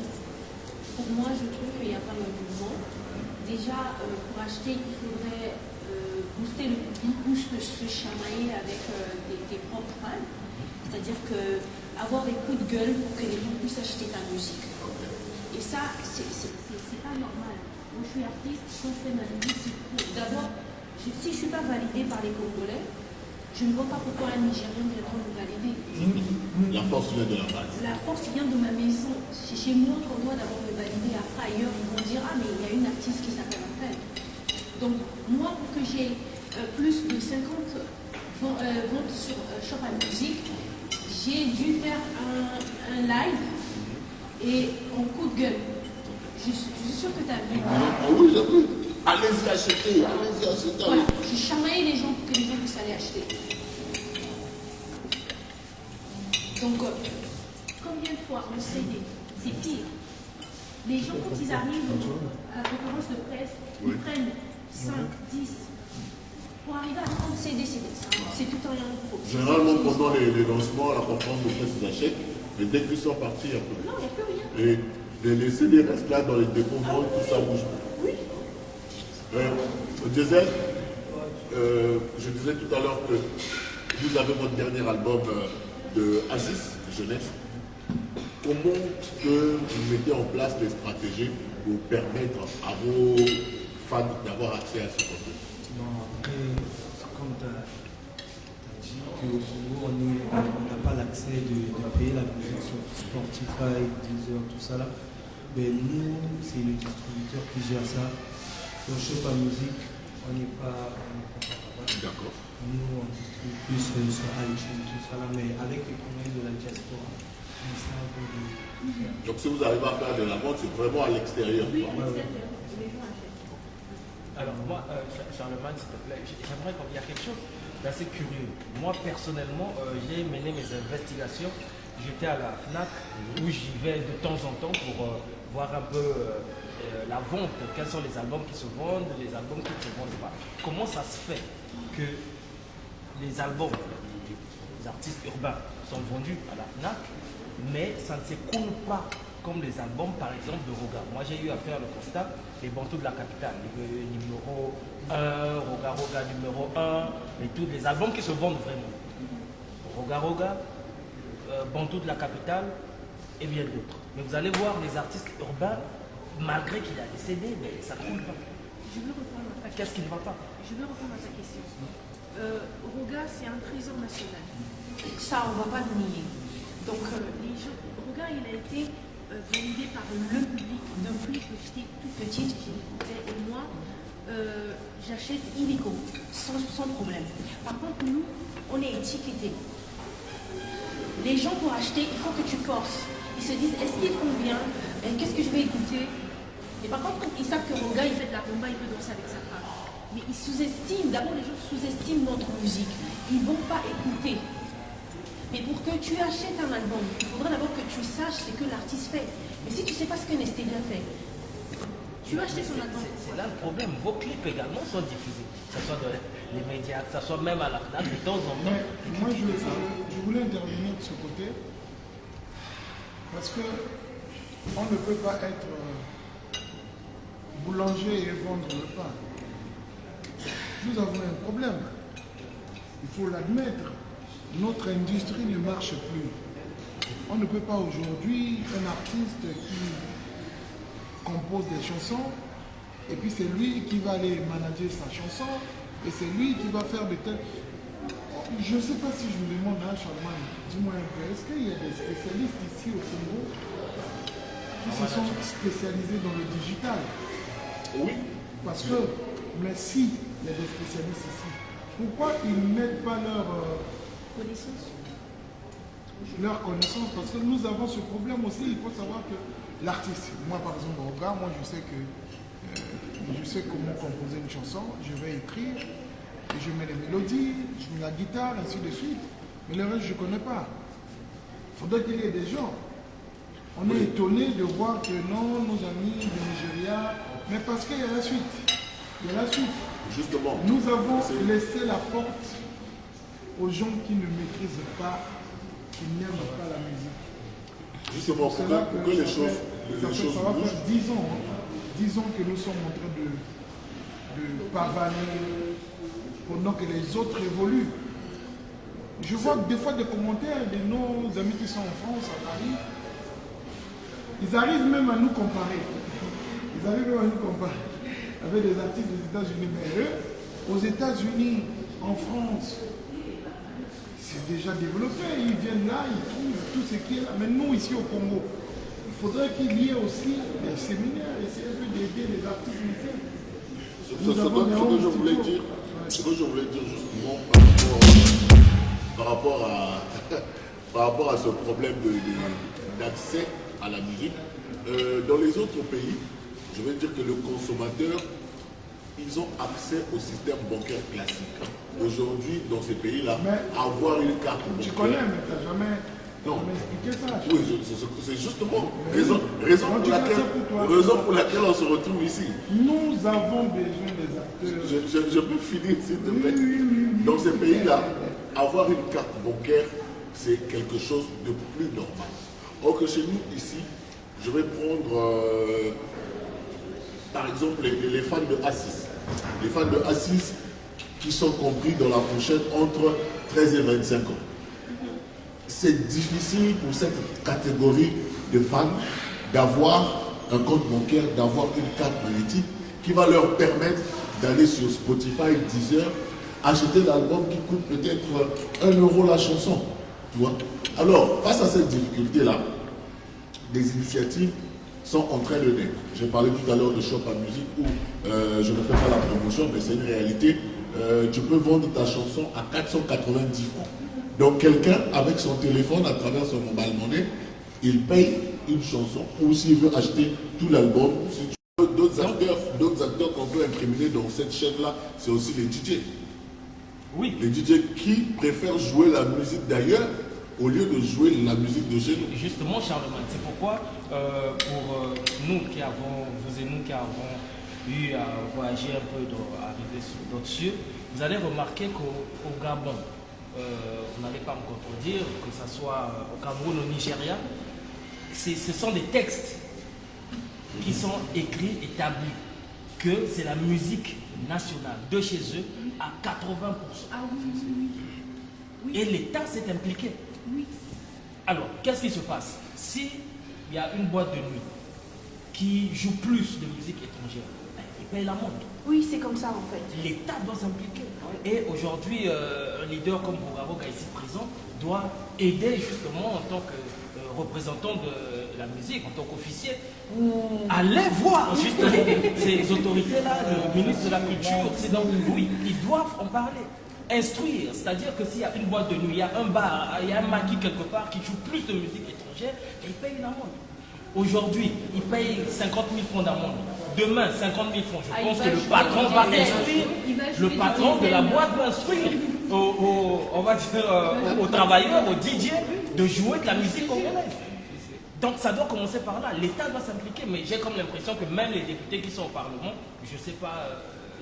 Pour moi, je trouve qu'il n'y a pas d'engouement. Déjà, pour acheter, il faudrait booster le public ou se chamailler avec des propres fans. C'est-à-dire avoir des coups de gueule pour que les gens puissent acheter ta musique. Et ça, c'est pas normal. Moi, je suis artiste, quand je fais ma musique, c'est cool. D'abord, si je ne suis pas validée par les Congolais, je ne vois pas pourquoi un Nigérien viendra me valider. La force vient de la base. La force vient de ma maison. Chez moi, on doit d'abord me valider. Après, ailleurs, ils vont dire « Ah, mais il y a une artiste qui s'appelle Appel ». Donc, moi, pour que j'ai plus de 50 ventes sur Shop and Music, j'ai dû faire un live et en coup de gueule. Je suis sûre que tu as vu. Ah oui, j'ai vu. Allez-y acheter, allez-y acheter. Voilà, j'ai chamaillé les gens pour que les gens puissent aller acheter. Donc, combien de fois on CD? C'est pire. Les gens, quand ils arrivent à la conférence de presse, ils prennent 5, 10. Pour arriver à 30 CD, c'est tout un pro. Généralement, pendant les lancements, la conférence de presse, ils achètent, mais dès qu'ils sont partis, il n'y a plus. Non, il n'y a plus rien. Et les CD restent là dans les dépôts, tout ça bouge. Oui. Diesel, je disais tout à l'heure que vous avez votre dernier album de Assis Jeunesse. Comment que vous mettez en place des stratégies pour permettre à vos fans d'avoir accès à ce contenu? Non, après, comme tu as dit, qu'au Congo, on n'a pas l'accès de payer la musique sur Spotify, Deezer, tout ça là. Mais nous, c'est le distributeur qui gère ça. Sur Shop and Music, on n'est pas D'accord. Nous, on distribue plus sur iTunes, tout ça là, mais avec les problèmes de la diaspora, on essaie un peu de... Donc si vous arrivez à faire de la vente, c'est vraiment à l'extérieur. Oui, quoi. à l'extérieur. Les gens achètent. Alors moi, Charlemagne, s'il te plaît, j'aimerais qu'il y a quelque chose d'assez curieux. Moi, personnellement, j'ai mené mes investigations. J'étais à la FNAC où j'y vais de temps en temps pour voir un peu la vente, quels sont les albums qui se vendent, les albums qui ne se vendent pas. Comment ça se fait que les albums, les artistes urbains sont vendus à la FNAC, mais ça ne s'écoule pas comme les albums, par exemple, de Roga. Moi, j'ai eu à faire le constat, les Bantous de la capitale, le numéro 1, Roga Roga numéro 1, et tous les albums qui se vendent vraiment. Roga Roga, Bantous de la capitale, et bien d'autres. Mais vous allez voir les artistes urbains, malgré qu'il a des CD, mais ça ne coule pas. Je veux répondre à ta question. Qu'est-ce qui ne va pas? Je veux répondre à ta question. Roga, c'est un trésor national. Ça, on ne va pas le nier. Donc, Roga, il a été validé par le public depuis que j'étais toute petite. J'écoutais et moi, j'achète illico, sans problème. Par contre, nous, on est étiquetés. Les gens, pour acheter, il faut que tu forces. Ils se disent, est-ce qu'ils font bien? Qu'est-ce que je vais écouter? Et par contre, ils savent que Roga, il fait de la rumba, il peut danser avec sa femme. Mais ils sous-estiment, d'abord les gens sous-estiment notre musique. Ils ne vont pas écouter. Mais pour que tu achètes un album, il faudra d'abord que tu saches ce que l'artiste fait. Mais si tu ne sais pas ce que Nestélia fait, tu vas acheter son album. C'est là le problème. Vos clips également sont diffusés. Que ce soit dans les médias, que ce soit même à la FNAC, de temps en temps. Mais moi, je voulais intervenir de ce côté. Parce que on ne peut pas être boulanger et vendre le pain. Nous avons un problème. Il faut l'admettre. Notre industrie ne marche plus. On ne peut pas aujourd'hui, un artiste qui compose des chansons, et puis c'est lui qui va aller manager sa chanson, et c'est lui qui va faire de telles... Je ne sais pas si je me demande, hein, Charlemagne, dis-moi un peu, est-ce qu'il y a des spécialistes ici au Congo qui se sont spécialisés dans le digital? Oui. Parce que, mais si, il y a des spécialistes ici, pourquoi ils ne mettent pas leur connaissance? Parce que nous avons ce problème aussi. Il faut savoir que l'artiste, moi par exemple, Roga, moi je sais comment composer une chanson, je vais écrire, et je mets les mélodies, je mets la guitare, ainsi de suite. Mais le reste, je ne connais pas. Il faudrait qu'il y ait des gens. On est étonné de voir que non, nos amis du Nigeria, mais parce qu'il y a la suite. Il y a la suite. Justement. Nous avons laissé la porte aux gens qui ne maîtrisent pas, qui n'aiment pas la musique. Justement, pour que les choses ça va faire 10 ans, hein, 10 ans que nous sommes en train de pavaner pendant que les autres évoluent. Je vois des fois des commentaires de nos amis qui sont en France, à Paris. Ils arrivent même à nous comparer. Ils arrivent même à nous comparer avec des artistes des États-Unis. Mais eux, aux États-Unis, en France, c'est déjà développé. Ils viennent là, ils trouvent tout ce qui est là. Mais nous, ici au Congo, il faudrait qu'il y ait aussi des séminaires, essayer un peu d'aider les artistes musiciens. Ce que je voulais dire justement par rapport à ce problème d'accès à la musique, dans les autres pays, je veux dire que le consommateur, ils ont accès au système bancaire classique. Aujourd'hui, dans ces pays-là, avoir une carte bancaire... Tu connais, mais tu n'as jamais... Non. Expliqué ça. Oui, c'est justement raison pour laquelle on se retrouve ici. Nous avons besoin des acteurs. Je peux finir, s'il te plaît. Dans ces pays-là, avoir une carte bancaire, c'est quelque chose de plus normal. Or que chez nous, ici, je vais prendre, par exemple, les fans de A6. Les fans de A6 qui sont compris dans la fourchette entre 13 et 25 ans. C'est difficile pour cette catégorie de fans d'avoir un compte bancaire, d'avoir une carte magnétique qui va leur permettre d'aller sur Spotify, Deezer, acheter l'album qui coûte peut-être 1 € la chanson. Tu vois? Alors, face à cette difficulté-là, des initiatives sont en train de naître. J'ai parlé tout à l'heure de Shop à musique où je ne fais pas la promotion, mais c'est une réalité. Tu peux vendre ta chanson à 490 francs. Donc quelqu'un avec son téléphone, à travers son mobile money, il paye une chanson, ou s'il veut acheter tout l'album. Si tu veux, d'autres acteurs qu'on peut incriminer dans cette chaîne-là, c'est aussi les DJ. Oui. Les DJ qui préfèrent jouer la musique d'ailleurs au lieu de jouer la musique de chez nous. Justement, Charlemagne, c'est pourquoi pour nous qui avons, vous et nous qui avons eu à voyager un peu, arriver sur d'autres cieux, vous allez remarquer qu'au Gabon, vous n'allez pas me contredire, que ce soit au Cameroun, au Nigeria, ce sont des textes qui sont écrits, établis, que c'est la musique nationale de chez eux à 80%. Ah oui. Et l'État s'est impliqué. Oui. Alors, qu'est-ce qui se passe? S'il y a une boîte de nuit qui joue plus de musique étrangère, il paye l'amende. Oui, c'est comme ça en fait. L'État doit s'impliquer. Et aujourd'hui, un leader comme Bouraroga ici présent doit aider justement en tant que représentant de la musique, en tant qu'officier, aller voir justement ces autorités-là, le ministre de la Culture, oui, ils doivent en parler. Instruire, c'est-à-dire que s'il y a une boîte de nuit, il y a un bar, il y a un maquis quelque part qui joue plus de musique étrangère, et il paye une amende. Aujourd'hui, il paye 50 000 francs d'amende. Demain, 50 000 francs. Je pense que le patron va instruire, le patron de la boîte va instruire on va dire, aux travailleurs, aux DJ, de jouer de la musique congolaise. Donc ça doit commencer par là. L'État doit s'impliquer, mais j'ai comme l'impression que même les députés qui sont au Parlement, je ne sais pas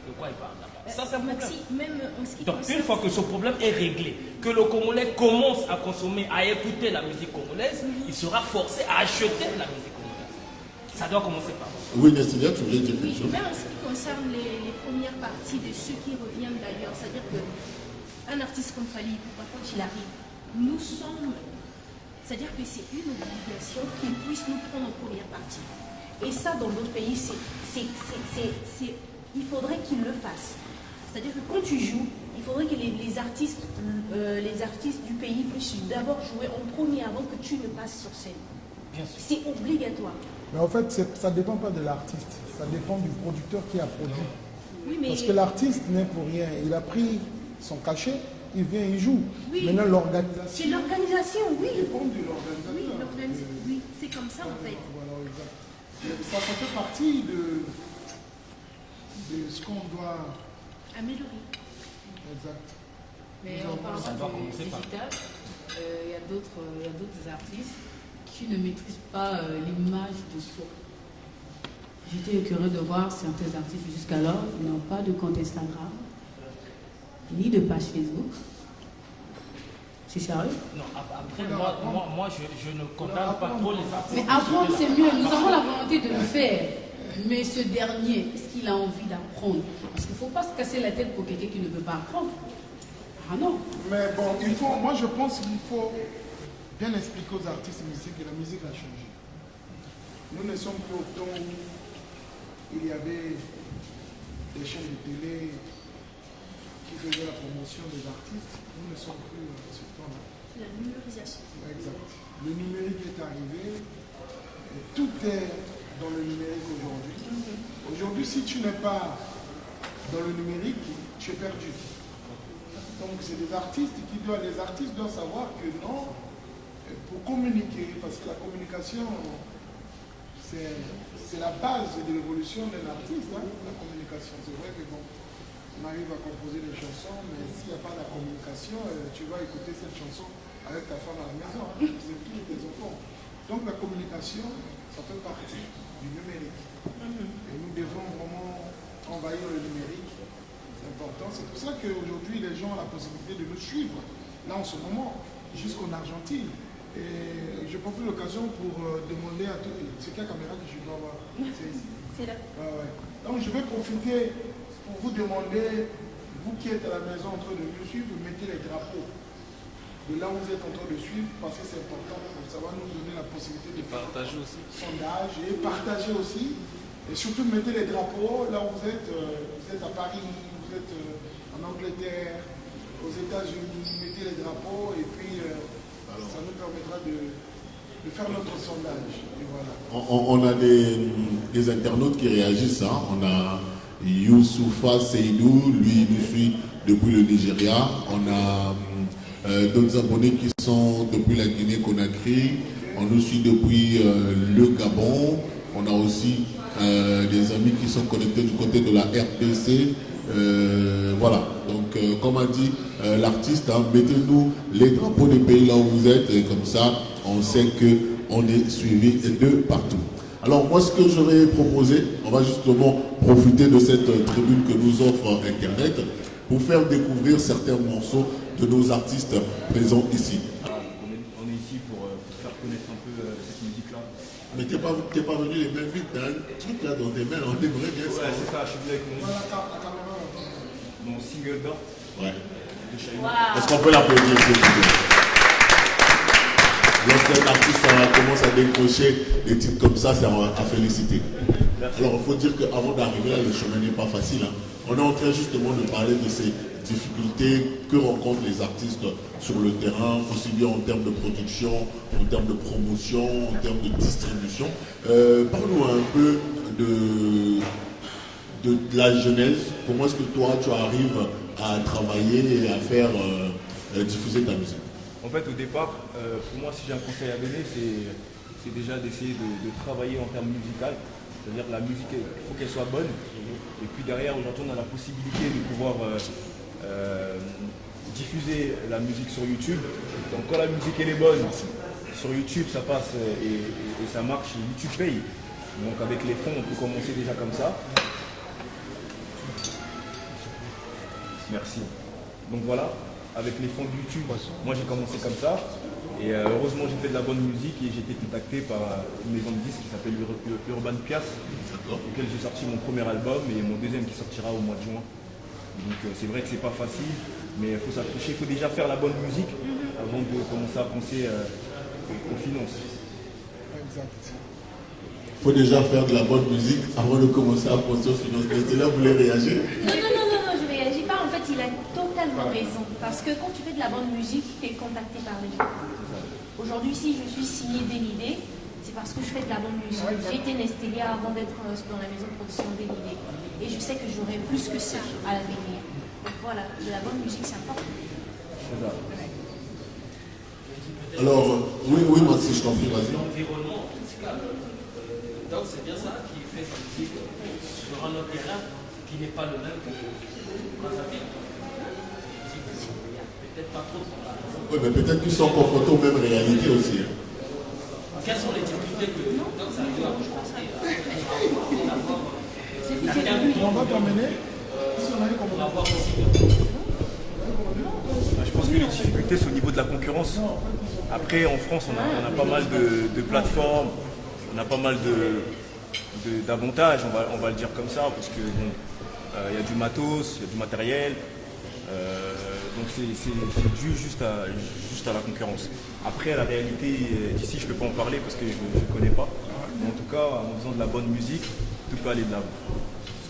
de quoi ils parlent. Ça, c'est un problème. Donc, une fois que ce problème est réglé, que le Congolais commence à consommer, à écouter la musique congolaise, il sera forcé à acheter la musique congolaise. Ça doit commencer par là. Oui, Nestia, tu voulais dire quelque chose? Même en ce qui concerne les premières parties de ceux qui reviennent d'ailleurs, c'est-à-dire qu'un artiste comme Fally Ipupa, quand il arrive, nous sommes. C'est-à-dire que c'est une obligation qu'il puisse nous prendre en première partie. Et ça, dans d'autres pays, il faudrait qu'il le fasse. C'est-à-dire que quand tu joues, il faudrait que les artistes du pays puissent d'abord jouer en premier avant que tu ne passes sur scène. C'est obligatoire. Mais en fait, ça ne dépend pas de l'artiste, ça dépend du producteur qui a produit. Oui, mais... Parce que l'artiste n'est pour rien. Il a pris son cachet, il vient, il joue. Oui. Maintenant, l'organisation... C'est l'organisation, oui. Ça dépend de l'organisateur. Oui, c'est comme ça en fait. Voilà, exact. Ça fait partie de ce qu'on doit... Améliorer. Exact. Mais en parlant du digital, il y a d'autres artistes qui ne maîtrisent pas l'image de soi. J'étais curieux de voir certains artistes jusqu'alors qui n'ont pas de compte Instagram, ni de page Facebook. C'est sérieux? Non, après, moi je ne condamne pas trop les artistes. Mais apprendre, c'est mieux. Nous avons la volonté de le faire. Mais ce dernier, est-ce qu'il a envie d'apprendre? Parce qu'il ne faut pas se casser la tête pour quelqu'un qui ne veut pas apprendre. Ah non. Mais bon, moi je pense qu'il faut bien expliquer aux artistes musique que la musique a changé. Nous ne sommes plus au temps où il y avait des chaînes de télé qui faisaient la promotion des artistes. Nous ne sommes plus à ce temps-là. La numérisation. Exact. Le numérique est arrivé. Et tout est dans le numérique aujourd'hui. Aujourd'hui, si tu n'es pas dans le numérique, tu es perdu. Donc c'est des artistes les artistes doivent savoir que non, pour communiquer, parce que la communication, c'est la base de l'évolution d'un artiste, hein, la communication. C'est vrai que bon, on arrive à composer des chansons, mais s'il n'y a pas de communication, tu vas écouter cette chanson avec ta femme à la maison, hein, c'est tous tes enfants. Donc la communication, ça fait partie du numérique. Et nous devons vraiment envahir le numérique. C'est important. C'est pour ça qu'aujourd'hui, les gens ont la possibilité de nous suivre, là en ce moment, jusqu'en Argentine. Et je profite de l'occasion pour demander à tous... C'est quelle caméra que je dois avoir? C'est ici. C'est là. Ouais. Donc je vais profiter pour vous demander, vous qui êtes à la maison en train de nous suivre, mettez les drapeaux de là où vous êtes en train de suivre, parce que c'est important, ça va nous donner la possibilité de partager aussi. Sondage et partager aussi. Et surtout mettez les drapeaux là où vous êtes à Paris, vous êtes en Angleterre, aux États-Unis, mettez les drapeaux et puis ça nous permettra de faire notre sondage. Et voilà. On a des internautes qui réagissent. Hein. On a Youssoufa Seydou, lui nous suit depuis le Nigeria. On a d'autres abonnés qui sont depuis la Guinée-Conakry. On nous suit depuis le Gabon. On a aussi des amis qui sont connectés du côté de la RDC. Voilà. Donc Donc, comme a dit l'artiste, hein, mettez-nous les drapeaux des pays là où vous êtes, et comme ça, on sait qu'on est suivi de partout. Alors, moi, ce que je vais proposer, on va justement profiter de cette tribune que nous offre Internet pour faire découvrir certains morceaux de nos artistes présents ici. On est ici pour faire connaître un peu cette musique-là. Mais t'es pas venu les mains vides, t'as un truc là dans tes mains, on aimerait bien ça. Ouais, c'est ça, je suis venu avec mon single d'or. Ouais. Wow. Est-ce qu'on peut l'applaudir, s'il vous plaît? Lorsqu'un artiste commence à décrocher des titres comme ça, c'est à féliciter. Alors, il faut dire qu'avant d'arriver là, le chemin n'est pas facile. Hein. On est en train justement de parler de ces difficultés que rencontrent les artistes sur le terrain, aussi bien en termes de production, en termes de promotion, en termes de distribution. Parle-nous un peu de la jeunesse. Comment est-ce que toi, tu arrives à travailler et à faire diffuser ta musique? En fait, au départ, pour moi, si j'ai un conseil à donner, c'est déjà d'essayer de travailler en termes musicaux. C'est-à-dire que la musique, il faut qu'elle soit bonne. Et puis derrière, aujourd'hui, on a la possibilité de pouvoir diffuser la musique sur YouTube. Donc quand la musique elle est bonne, sur YouTube ça passe et ça marche, et YouTube paye. Donc avec les fonds, on peut commencer déjà comme ça. Merci. Donc voilà, avec les fonds de YouTube, moi j'ai commencé comme ça. Et heureusement j'ai fait de la bonne musique et j'ai été contacté par une maison de disques qui s'appelle Urban Pias, auquel j'ai sorti mon premier album et mon deuxième qui sortira au mois de juin. Donc c'est vrai que c'est pas facile, mais il faut s'accrocher, il faut déjà faire la bonne musique avant de commencer à penser aux finances. Exact. Il faut déjà faire de la bonne musique avant de commencer à penser aux finances. Et là, vous voulez réagir? Non, je réagis pas. En fait, il a totalement raison. Parce que quand tu fais de la bonne musique, tu es contacté par les gens. Aujourd'hui, si je suis signée Dénidé, c'est parce que je fais de la bonne musique. J'ai été Nestélia avant d'être dans la maison de production Dénidé. Et je sais que j'aurai plus que ça à l'avenir. Donc voilà, de la bonne musique, c'est important. Alors, oui, Maxime, je t'en prie, vas-y. L'environnement musical. Donc c'est bien ça qui fait sa musique sur un autre terrain qui n'est pas le même que dans sa vie. Peut-être pas trop. Oui, mais peut-être qu'ils sont confrontés aux mêmes réalités aussi. Hein. Quelles sont les difficultés que donc ça arrive à rencontrer On va terminer. pour avoir aussi Je pense que les difficultés c'est au niveau de la concurrence. Après en France on a pas mal de plateformes, on a pas mal d'avantages, on va le dire comme ça, parce que bon, y a du matos, il y a du matériel. Donc c'est dû juste à la concurrence. Après la réalité d'ici je ne peux pas en parler parce que je ne connais pas. Mais en tout cas en faisant de la bonne musique, tout peut aller de l'avant.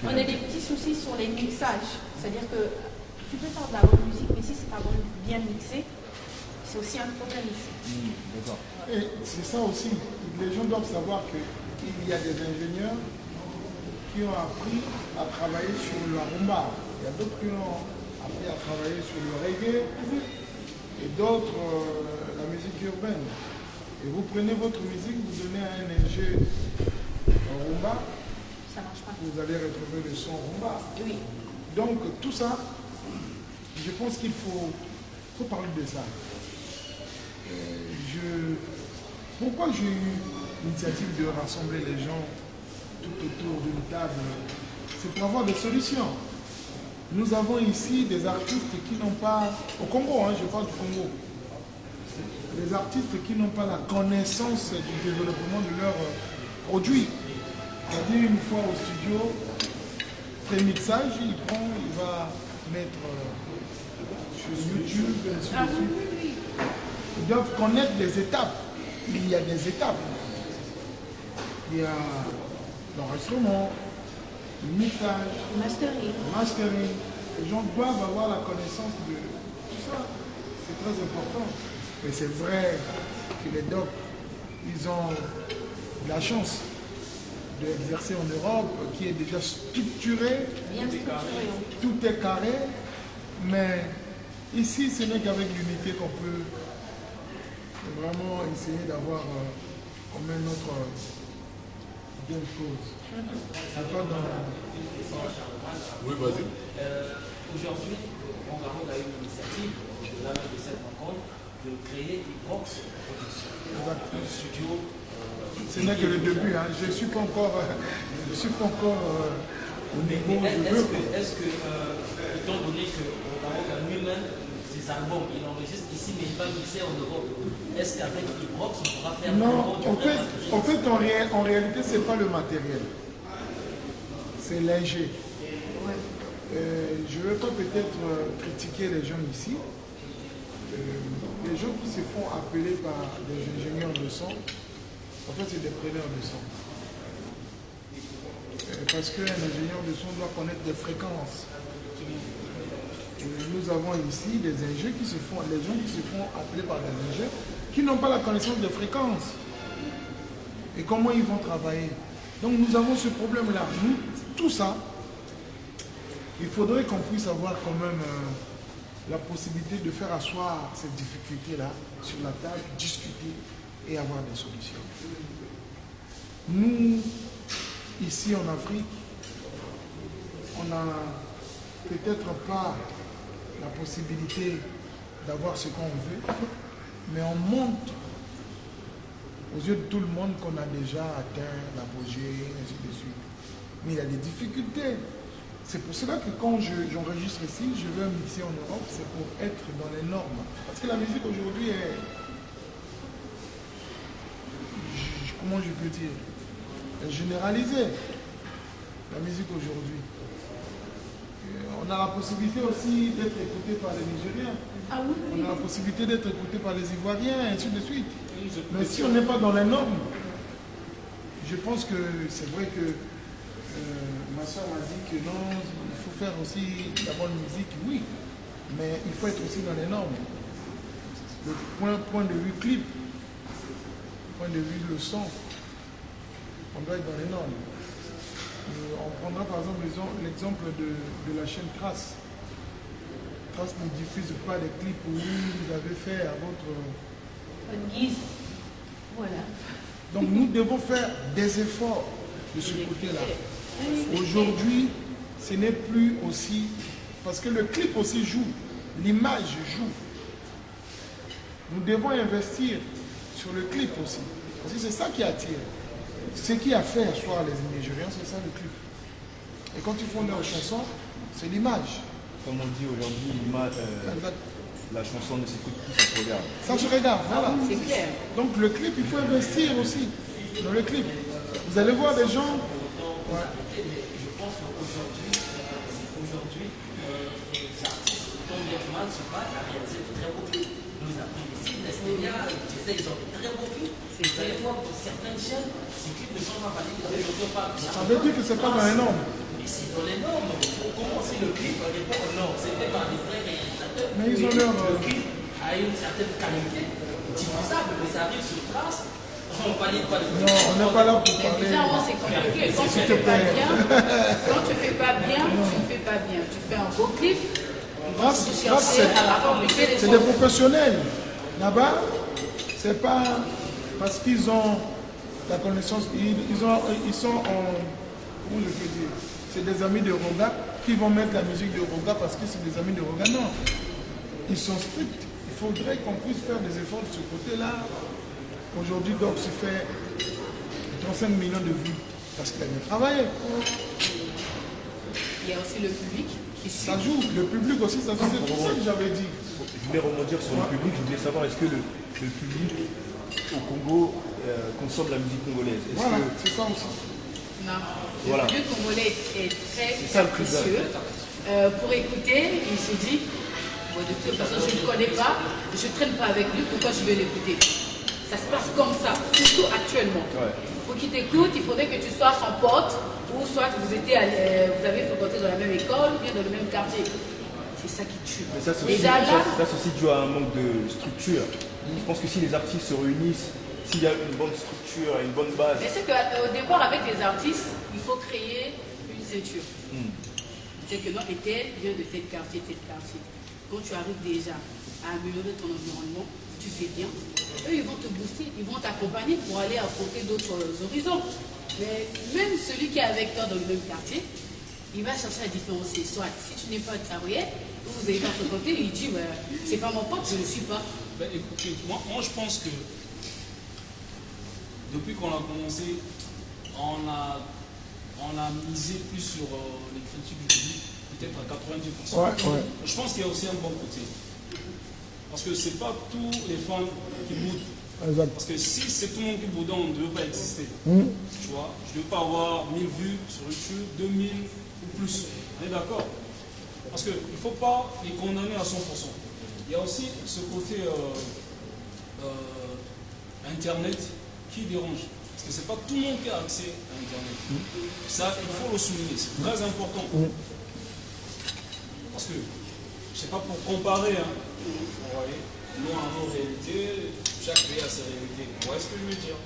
On a des petits soucis sur les mixages. C'est-à-dire que tu peux faire de la bonne musique, mais si c'est pas bien mixé, c'est aussi un problème ici. Et c'est ça aussi. Les gens doivent savoir qu'il y a des ingénieurs qui ont appris à travailler sur la rumba. Il y a d'autres qui ont appris à travailler sur le reggae et d'autres la musique urbaine. Et vous prenez votre musique, vous donnez à un ingé en rumba, Ça marche pas. vous allez retrouver le son rumba. Oui. Donc tout ça, je pense qu'il faut parler de ça. Pourquoi j'ai eu l'initiative de rassembler les gens tout autour d'une table? C'est pour avoir des solutions. Nous avons ici des artistes qui n'ont pas, au Congo, je parle du Congo, des artistes qui n'ont pas la connaissance du développement de leurs produits. C'est-à-dire une fois au studio, pré-mixage, il va mettre sur YouTube, ainsi de suite. Ils doivent connaître les étapes. Il y a des étapes. Il y a l'enregistrement, le mixage, mastering. Les gens doivent avoir la connaissance de tout ça. C'est très important. Mais c'est vrai que les docs, ils ont de la chance d'exercer en Europe, qui est déjà structuré. Bien structuré. Tout est carré. Mais ici, ce n'est qu'avec l'unité qu'on peut vraiment essayer d'avoir comme une autre bonne chose. À toi dans... Oui, vas-y. aujourd'hui, Rongarong a eu l'initiative, au-delà de cette rencontre, de créer Ibrox Production. Un studio. Ce n'est que le début, hein. Je ne suis pas encore, au niveau où je veux. Est-ce que étant donné que Rongarong a lui-même ses albums, il enregistre ici, mais il va mixer en Europe, est-ce qu'avec Ibrox, on pourra faire Non, en réalité, ce n'est pas le matériel. C'est l'ingé. Je ne veux pas peut-être critiquer les gens ici. Les gens qui se font appeler par des ingénieurs de son, en fait, c'est des preneurs de son. Parce qu'un ingénieur de son doit connaître des fréquences. Et nous avons ici des ingénieurs qui se font, les gens qui se font appeler par des ingénieurs qui n'ont pas la connaissance des fréquences. Et comment ils vont travailler. Donc nous avons ce problème-là. Tout ça, il faudrait qu'on puisse avoir quand même la possibilité de faire asseoir cette difficulté-là sur la table, discuter et avoir des solutions. Nous, ici en Afrique, on n'a peut-être pas la possibilité d'avoir ce qu'on veut, mais on montre aux yeux de tout le monde qu'on a déjà atteint l'apogée, ainsi de suite. Mais il y a des difficultés. C'est pour cela que quand j'enregistre ici, je veux mixer en Europe, c'est pour être dans les normes. Parce que la musique aujourd'hui est... Comment je peux dire? Est généralisée. La musique aujourd'hui. On a la possibilité aussi d'être écouté par les Nigériens. Ah oui, oui. On a la possibilité d'être écouté par les Ivoiriens, ainsi de suite. Mais si on n'est pas dans les normes, je pense que c'est vrai que ma soeur m'a dit que non, il faut faire aussi de la bonne musique, oui, mais il faut être aussi dans les normes. Le point de vue clip, point de vue le son, on doit être dans les normes. On prendra par exemple l'exemple de la chaîne Trace. Trace ne diffuse pas les clips où vous avez fait à votre guise. Voilà. Donc nous devons faire des efforts de ce côté-là. Aujourd'hui, ce n'est plus aussi... Parce que le clip aussi joue, l'image joue. Nous devons investir sur le clip aussi. Parce que c'est ça qui attire. Ce qui a fait asseoir les Nigériens, c'est ça le clip. Et quand ils font leur chanson, c'est l'image. Comme on dit aujourd'hui, la chanson ne s'écoute plus, ça se regarde. Ça se regarde, voilà. C'est clair. Donc le clip, il faut investir aussi dans le clip. Vous allez voir des gens... Ouais. Je pense qu'aujourd'hui, les artistes dont Netman se battent à réaliser de très beaux clips. Nous avons pris des sites, Nestélia, ils ont de très beaux clips. Vous allez voir pour certaines chaînes, ces clips ne sont pas validés. Ça veut dire que ce n'est pas dans les normes. Mais c'est dans les normes. Pour commencer le clip, répond aux normes. C'est fait par des vrais réalisateurs. Mais ils ont leur... Le clip a une certaine qualité, diffusable, mais ça arrive sur place. On valide pas les... Non, on n'est pas là pour parler... Bizarrement, c'est compliqué. Quand tu ne fais pas bien, tu ne fais pas bien. Tu fais un beau clip, c'est des professionnels. Là-bas, c'est pas parce qu'ils ont la connaissance, ils sont en... Comment je peux dire? C'est des amis de Roga qui vont mettre la musique de Roga parce que c'est des amis de Roga. Non. Ils sont stricts. Il faudrait qu'on puisse faire des efforts de ce côté-là. Aujourd'hui, Doc se fait 35 millions de vues parce qu'il a bien travaillé. Il y a aussi le public qui suit. Ça joue, le public aussi, ça joue. C'est pour ça que j'avais dit. Je voulais rebondir sur le public, je voulais savoir est-ce que le public au Congo consomme la musique congolaise. Voilà, c'est ça aussi. Non, Voilà. le public congolais est très ça, le précieux. Pour écouter, il se dit, bon, de toute façon, je ne le connais pas, je ne traîne pas avec lui, pourquoi je vais l'écouter? Ça se passe comme ça, surtout actuellement. Ouais. Pour qu'il t'écoute, il faudrait que tu sois son pote, ou soit vous avez fréquenté dans la même école, ou bien dans le même quartier. C'est ça qui tue. Mais ça, c'est aussi dû à un manque de structure. Je pense que si les artistes se réunissent, s'il y a une bonne structure, une bonne base... Mais c'est qu'au départ, avec les artistes, il faut créer une ceinture. C'est que non, et tel vient de tel quartier, tel quartier. Quand tu arrives déjà à améliorer ton environnement, tu fais bien, eux ils vont te booster, ils vont t'accompagner pour aller affronter d'autres horizons. Mais même celui qui est avec toi dans le même quartier, il va chercher à différencier. Soit, si tu n'es pas Savoyais, vous n'avez pas fréquenté, il dit, c'est pas mon pote, je ne le suis pas. Ben, écoutez, moi je pense que depuis qu'on a commencé, on a misé plus sur les critiques du public, peut-être à 90%. Ouais. Je pense qu'il y a aussi un bon côté. Parce que c'est pas tous les fans qui boudent. Exact. Parce que si c'est tout le monde qui boude, on ne devait pas exister. Tu vois, je ne veux pas avoir 1000 vues sur YouTube, 2000 ou plus. On est d'accord? Parce qu'il ne faut pas les condamner à 100%. Il y a aussi ce côté Internet qui dérange. Parce que ce n'est pas tout le monde qui a accès à Internet. Ça, il faut le souligner, c'est très important. Parce que, je ne sais pas pour comparer, hein, vous voyez, nous, en nos réalités, chaque pays a ses réalités. Vous voyez ce que je veux dire?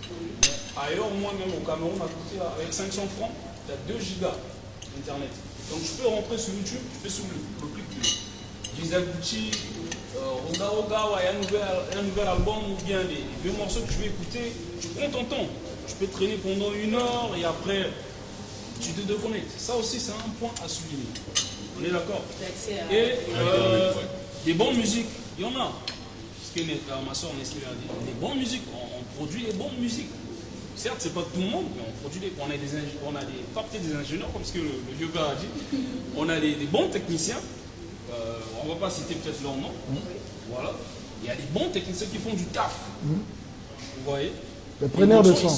Ailleurs, moi-même au Cameroun, à côté, avec 500 francs, il y a 2 gigas d'Internet. Donc je peux rentrer sur YouTube, je fais sur le clic de Gisèle Gucci, Roga Roga, il y a un nouvel album ou bien des vieux morceaux que je vais écouter. Tu prends ton temps. Je peux traîner pendant 1 heure et après tu te déconnectes. Ça aussi, c'est un point à souligner. On est d'accord? Et des bonnes musiques, il y en a. Ce que ma soeur Nestlé a dit. Des bonnes musiques, on produit des bonnes musiques. Certes, ce n'est pas tout le monde, mais on produit pas peut-être des ingénieurs, comme ce que le vieux père a dit. On a des bons techniciens. On ne va pas citer peut-être leur nom. Voilà. Il y a des bons techniciens qui font du taf. Vous voyez? Les preneurs de son.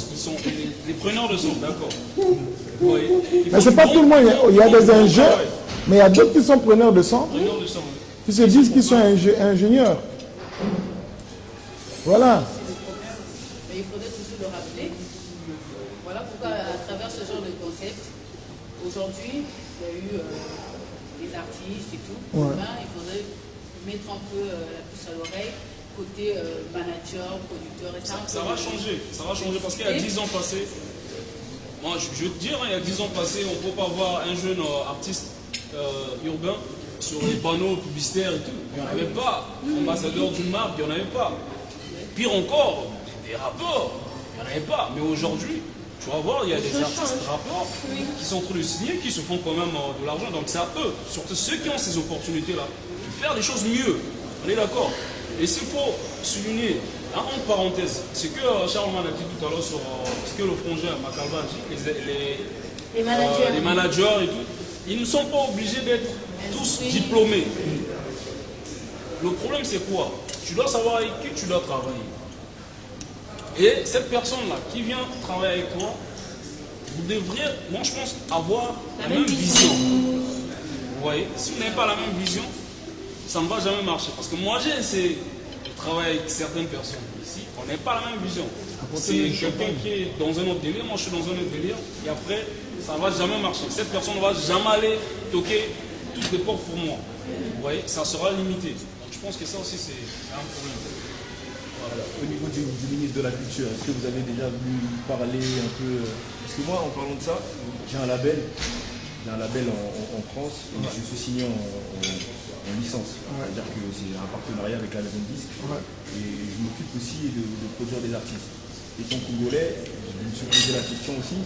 Les preneurs de son, d'accord. Vous voyez? Mais ce n'est pas tout le monde. Il y a des ingénieurs, mais il y a d'autres qui sont preneurs de son. Preneurs de son, oui. Qui se disent qu'ils sont ingénieurs. Voilà. Mais il faudrait toujours le rappeler. Voilà pourquoi, à travers ce genre de concept, aujourd'hui, il y a eu des artistes et tout. Ouais. Ben, il faudrait mettre un peu la puce à l'oreille, côté manager, producteur et ça. Ça va changer parce qu'il y a 10 ans passés, moi je veux te dire, il y a 10 ans passés, on ne peut pas voir un jeune artiste urbain sur les panneaux publicitaires et tout. Il n'y en avait pas. Ambassadeur d'une marque, il n'y en avait pas. Pire encore, des rappeurs, il n'y en avait pas. Mais aujourd'hui, tu vas voir, il y a des artistes rappeurs qui sont en train de signer, qui se font quand même de l'argent. Donc c'est à eux, surtout ceux qui ont ces opportunités-là, de faire des choses mieux. On est d'accord? Et s'il faut souligner, entre parenthèses, ce que Charles a dit tout à l'heure sur ce que le frangin Macalva a dit, les managers et tout, ils ne sont pas obligés d'être tous diplômés. Le problème c'est quoi? Tu dois savoir avec qui tu dois travailler. Et cette personne-là qui vient travailler avec toi, vous devriez, moi je pense, avoir la même vision. Vous voyez? Si vous n'avez pas la même vision, ça ne va jamais marcher. Parce que moi j'ai essayé de travailler avec certaines personnes ici, on n'a pas la même vision. C'est quelqu'un qui est dans un autre délire, moi je suis dans un autre délire, et après ça ne va jamais marcher. Cette personne ne va jamais aller toquer toutes les portes pour moi. Vous voyez, ça sera limité. Donc je pense que ça aussi c'est un problème. Voilà. Au niveau du ministre de la Culture, est-ce que vous avez déjà vu parler un peu parce que moi, en parlant de ça, j'ai un label en France, et je suis signé en licence. C'est-à-dire que c'est un partenariat avec la maison de disques. Et je m'occupe aussi de produire des artistes. Étant congolais, je me suis posé la question aussi.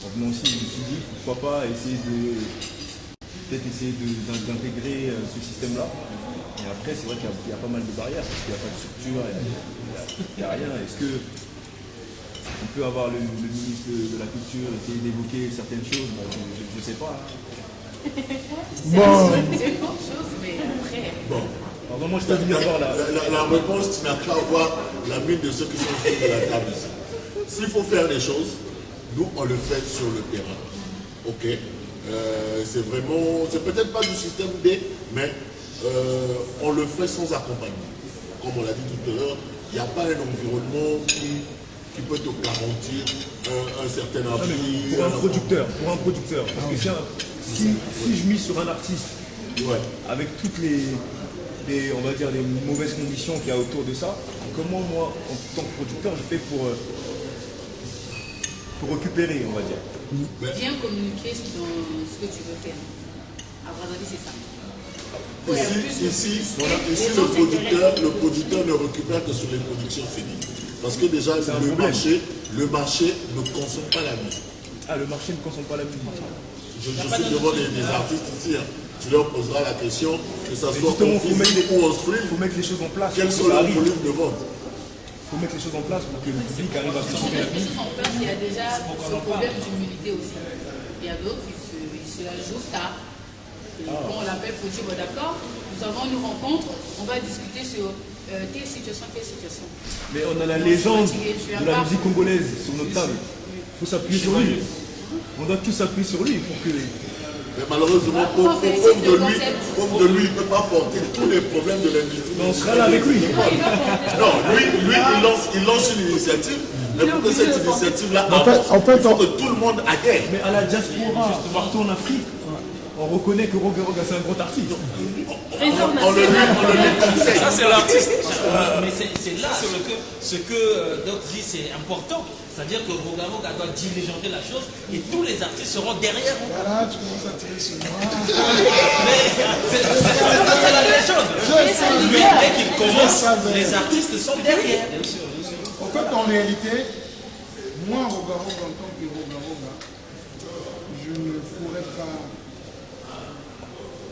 En venant aussi, je me suis dit pourquoi pas essayer d'intégrer ce système-là. Et après, c'est vrai qu'il y a pas mal de barrières, parce qu'il n'y a pas de structure, il n'y a rien. Est-ce qu'on peut avoir le ministre de la Culture essayer d'évoquer certaines choses? Je ne sais pas. C'est une bonne chose, mais après... Bon. Pardon, moi je peux venir voir la réponse, tu n'as qu'à voir la mine de ceux qui sont autour de la table ici. S'il faut faire des choses, nous on le fait sur le terrain. Ok. C'est vraiment, c'est peut-être pas du système D, mais on le fait sans accompagnement. Comme on l'a dit tout à l'heure, il n'y a pas un environnement qui peut te garantir un certain avenir. Pour un producteur. Parce que si je mise sur un artiste avec toutes les, on va dire, les mauvaises conditions qu'il y a autour de ça, comment moi, en tant que producteur, je fais pour récupérer, on va dire. Bien communiquer dans ce que tu veux faire. À votre avis, c'est ça. Ici, le producteur ne récupère que sur les productions finies. Parce que déjà, le marché ne consomme pas la musique. Ah, le marché ne consomme pas la musique. Je suis devant des artistes ici. Hein. Tu leur poseras la question, que ça soit justement, en physique ou en stream. Il faut mettre les choses en place. Quels sont leurs volumes de vente? Il faut mettre les choses en place pour que le public arrive à Pour mettre les choses en place, il y a déjà ce problème d'humilité aussi. Il y a d'autres qui se la jouent tard. Et quand on l'appelle pour dire, d'accord, nous avons une rencontre, on va discuter sur telle situation. Mais on a la légende de la musique congolaise sur notre table. Il faut s'appuyer sur lui. On doit tous s'appuyer sur lui pour que... Mais malheureusement, pauvre de lui, il ne peut pas porter tous les problèmes de l'industrie. On sera là avec lui. Non, lui il lance une initiative, mais pour que cette initiative-là avance, il faut que tout le monde adhère. Mais à la diaspora, partout en Afrique, on reconnaît que Roga Roga c'est un grand artiste. On le lui. Ça c'est l'artiste. Mais c'est là ce que Doc dit, c'est important. C'est-à-dire que Roga Roga doit diligenter la chose et tous les artistes seront derrière. Voilà, tu commences à tirer sur moi. C'est la légende. Dès qu'il commence, les artistes sont derrière. En fait, en réalité, moi, Roga Roga, en tant que Roga Roga, je ne pourrais pas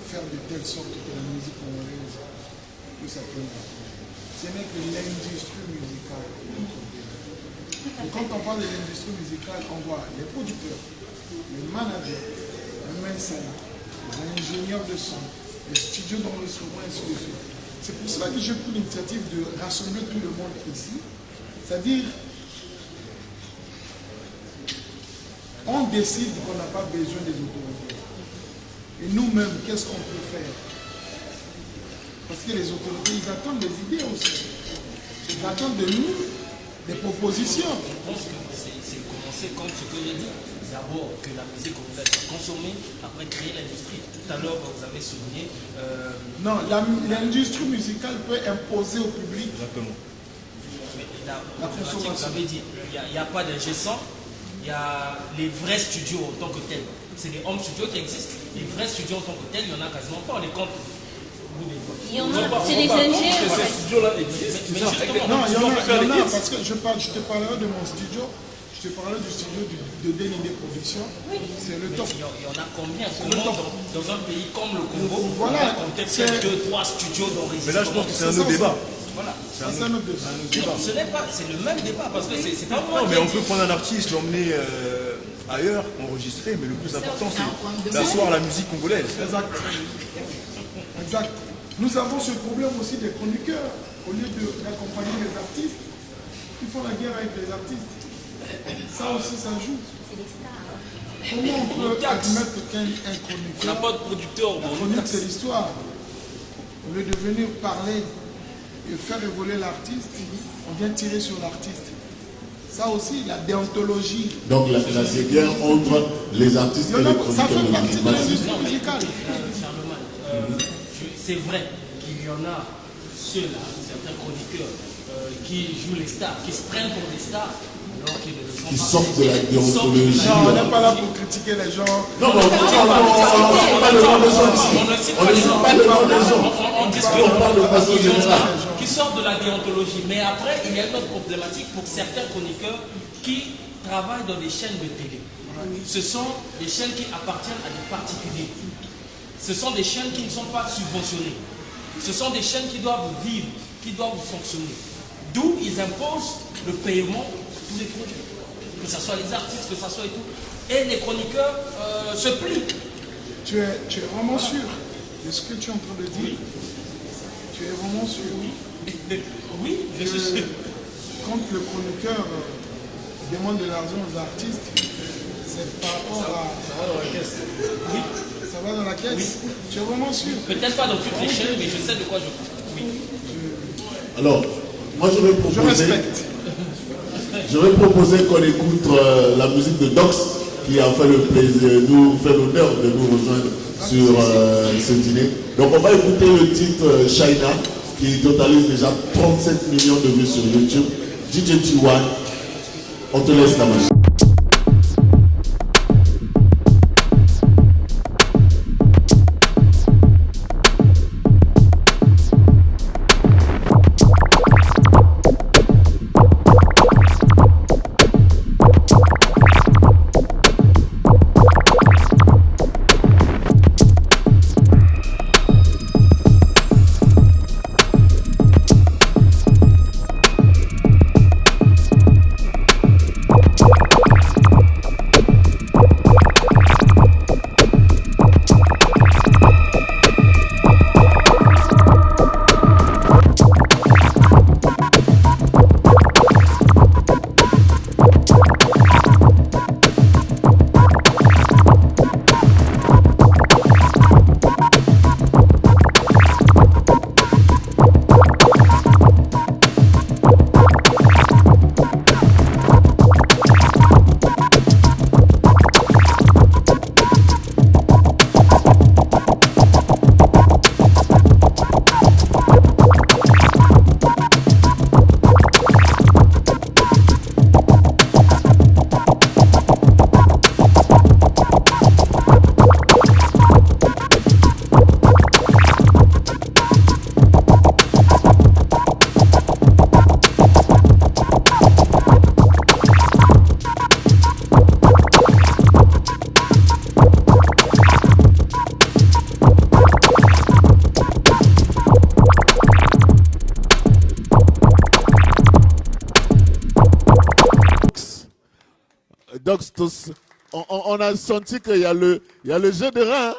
faire de telle sorte que la musique congolaise puisse s'appeler. Ce n'est que l'industrie musicale. Et quand on parle de l'industrie musicale, on voit les producteurs, les managers, les médecins, les ingénieurs de son, les studios d'enregistrement, et ainsi de suite. C'est pour cela que j'ai pris l'initiative de rassembler tout le monde ici. C'est-à-dire, on décide qu'on n'a pas besoin des autorités. Et nous-mêmes, qu'est-ce qu'on peut faire? Parce que les autorités, ils attendent des idées aussi. Ils attendent de nous des propositions. Je pense que c'est commencer comme ce que j'ai dit. D'abord, que la musique congolaise soit consommée, après créer l'industrie. Tout à l'heure, vous avez souligné... Non, l'industrie musicale peut imposer au public. Exactement. La consommation. Vous avez dit, il n'y a pas d'ingé son, il y a les vrais studios en tant que tels. C'est les home studios qui existent. Les vrais studios en tant que tels, il n'y en a quasiment pas. On les compte. Il y en a, c'est les ingés. Ces studios-là existent. Mais justement, Non, il y en a, parce que je te parlerai de mon studio. Je te parlerai du studio de DND Production. C'est le top. Il y en a combien? Dans un pays comme le Congo, voilà, on a peut-être 2-3 studios d'enregistrement. Mais là, je pense que c'est un autre débat. Voilà. C'est un autre débat. Ce n'est pas, c'est le même débat parce que c'est pas moi. Non, mais on peut prendre un artiste, l'emmener ailleurs, enregistrer, mais le plus important, c'est d'asseoir la musique congolaise. Exact. Exact. Nous avons ce problème aussi des chroniqueurs. Au lieu d'accompagner les artistes, ils font la guerre avec les artistes. Ça aussi, ça joue. Comment on peut admettre qu'un chroniqueur... On n'a pas de producteur. La chronique, c'est l'histoire. Au lieu de venir parler et faire évoluer l'artiste, on vient tirer sur l'artiste. Ça aussi, la déontologie. Donc la guerre entre les artistes et les chroniqueurs. Ça fait partie de l'industrie musicale. C'est vrai qu'il y en a ceux-là, certains chroniqueurs, qui jouent les stars, qui se prennent pour des stars, alors qu'ils ne le sont pas. Qui sortent de la déontologie. Non, on n'est pas là pour critiquer les gens. Non, on ne cite pas le nom des gens ici. On ne cite pas le nom des gens. On parle de façon générale. Qui sortent de la déontologie. Mais après, il y a une autre problématique pour certains chroniqueurs qui travaillent dans des chaînes de télé. Ce sont des chaînes qui appartiennent à des particuliers. Ce sont des chaînes qui ne sont pas subventionnées. Ce sont des chaînes qui doivent vivre, qui doivent fonctionner. D'où ils imposent le paiement de tous les produits. Que ce soit les artistes, que ce soit et tout. Et les chroniqueurs se plient. Tu es vraiment sûr de ce que tu es en train de dire? Tu es vraiment sûr? Oui, je suis sûr. Quand le chroniqueur demande de l'argent aux artistes, c'est par rapport à... Ça va dans la caisse. Oui. Ça va dans la caisse? Oui. Tu es vraiment sûr? Peut-être pas dans toutes les chaînes, mais je sais de quoi je parle. Oui. Alors, moi je vais proposer... Je respecte. Je vais proposer qu'on écoute la musique de Dox, qui a fait le plaisir, nous fait l'honneur de nous rejoindre sur ce dîner. Donc on va écouter le titre China, qui totalise déjà 37 millions de vues sur YouTube. DJ T1, on te laisse la machine. Doxtos. On a senti qu'il y a le jeu de rein, hein,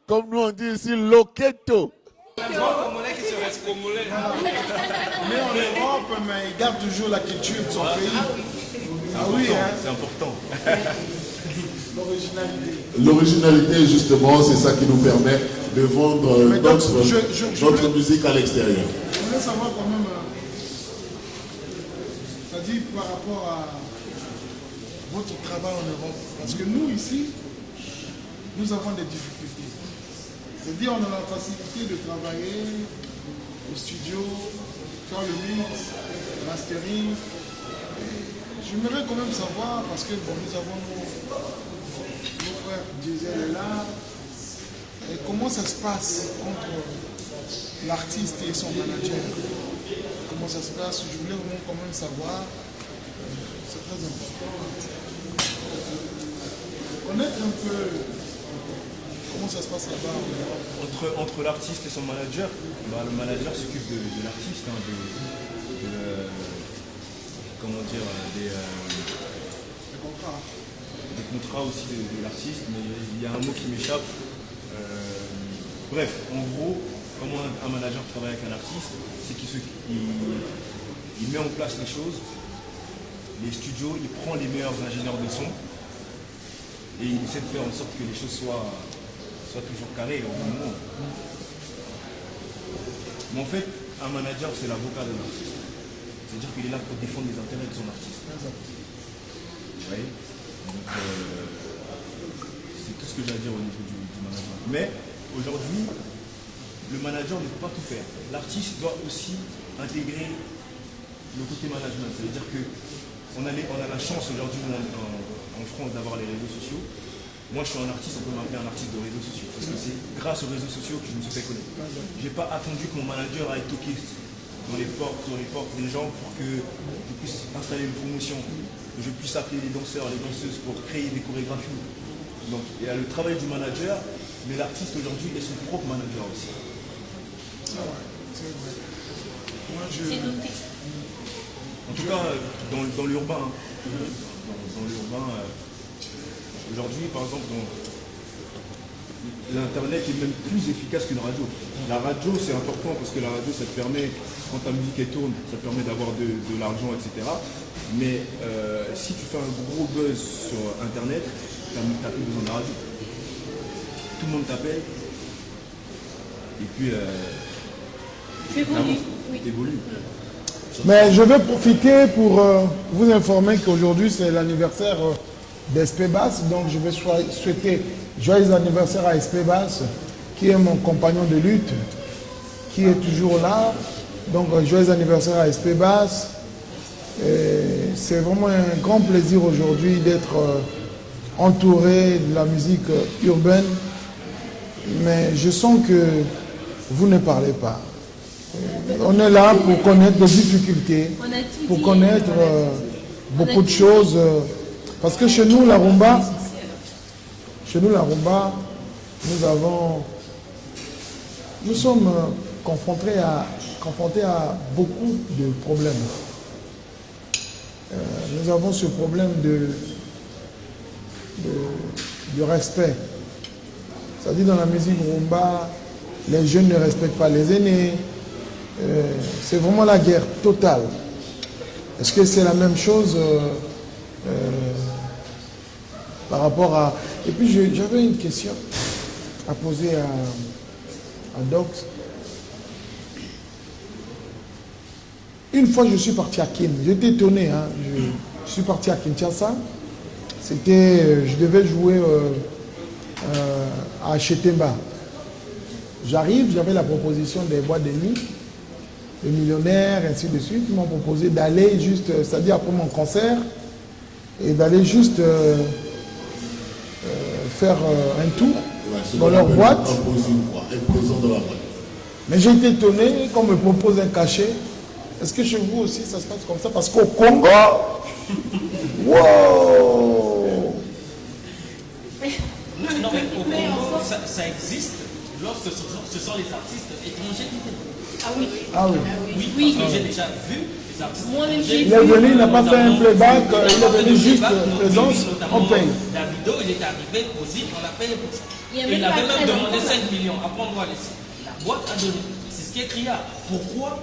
comme nous on dit ici, loqueto. Mais en Europe, mais ils gardent toujours la culture de son pays. Ah oui, hein. C'est important. L'originalité, justement, c'est ça qui nous permet de vendre notre musique à l'extérieur. Je voulais savoir quand même, c'est-à-dire par rapport à votre travail en Europe, parce que nous ici, nous avons des difficultés. C'est-à-dire on a la facilité de travailler au studio, faire le mix, le mastering. J'aimerais quand même savoir, parce que bon, nous avons nos frères Diesel est là, et comment ça se passe entre l'artiste et son manager. Comment ça se passe, je voulais vraiment quand même savoir, c'est très important. Connaître un peu comment ça se passe là-bas. Entre l'artiste et son manager, bah, le manager s'occupe de l'artiste, hein, comment dire, des contrats aussi de l'artiste, mais il y a un mot qui m'échappe. Bref, en gros, comment un manager travaille avec un artiste, c'est qu'il met en place les choses, les studios, il prend les meilleurs ingénieurs de son et il essaie de faire en sorte que les choses soient toujours carrées au bon moment. Mais en fait, un manager, c'est l'avocat de l'artiste. C'est-à-dire qu'il est là pour défendre les intérêts de son artiste. Vous voyez? Donc, c'est tout ce que j'ai à dire au niveau du management. Mais aujourd'hui, le manager ne peut pas tout faire. L'artiste doit aussi intégrer le côté management. Ça veut dire qu'on a la chance aujourd'hui en France d'avoir les réseaux sociaux. Moi, je suis un artiste, on peut m'appeler un artiste de réseaux sociaux. Parce que c'est grâce aux réseaux sociaux que je me suis fait connaître. Je n'ai pas attendu que mon manager aille toquer sur les portes des gens pour que je puisse installer une promotion, que je puisse appeler les danseurs, les danseuses pour créer des chorégraphies. Donc, il y a le travail du manager, mais l'artiste aujourd'hui est son propre manager aussi. Ah ouais, c'est vrai. Moi, C'est noté. En tout cas, dans l'urbain, dans l'urbain, aujourd'hui, par exemple, l'Internet est même plus efficace qu'une radio. La radio, c'est important parce que la radio, ça te permet, quand ta musique elle tourne, ça te permet d'avoir de l'argent, etc. Mais si tu fais un gros buzz sur Internet, tu n'as plus besoin de la radio. Tout le monde t'appelle. Et puis, t'évolues. Mais je vais profiter pour vous informer qu'aujourd'hui c'est l'anniversaire d'SP Bass, donc je vais souhaiter joyeux anniversaire à SP Bass, qui est mon compagnon de lutte, qui est toujours là. Donc joyeux anniversaire à SP Bass. C'est vraiment un grand plaisir aujourd'hui d'être entouré de la musique urbaine, mais je sens que vous ne parlez pas. On est là pour connaître les difficultés, pour connaître beaucoup de choses. Parce que chez nous, la rumba, nous sommes confrontés à beaucoup de problèmes. Nous avons ce problème de respect. C'est-à-dire dans la musique rumba, les jeunes ne respectent pas les aînés. C'est vraiment la guerre totale. Est-ce que c'est la même chose par rapport à... Et puis j'avais une question à poser à Dox. Une fois je suis parti à Kin, j'étais étonné, hein. Je suis parti à Kinshasa. Je devais jouer à Chetemba. J'arrive, j'avais la proposition des boîtes de nuit, les millionnaires, ainsi de suite. Ils m'ont proposé d'aller juste, c'est-à-dire après mon concert, et d'aller juste faire un tour dans leur boîte. Mais j'ai été étonné qu'on me propose un cachet. Est-ce que chez vous aussi ça se passe comme ça? Parce qu'au Congo, wow! Non, mais au Congo, ça existe lorsque ce sont les artistes étrangers qui viennent. Ah oui. Ah oui. Oui, parce que j'ai déjà vu, artistes. Moi-même, Il est venu, il n'a pas fait un playback, il est venu juste présence, on paye. Davido, il est arrivé, Ozzy, on l'a payé pour ça. Il y a Et il même avait pas même très demandé longtemps. 5 millions. Après, on doit laisser. La boîte a donné. C'est ce qui est criard. Pourquoi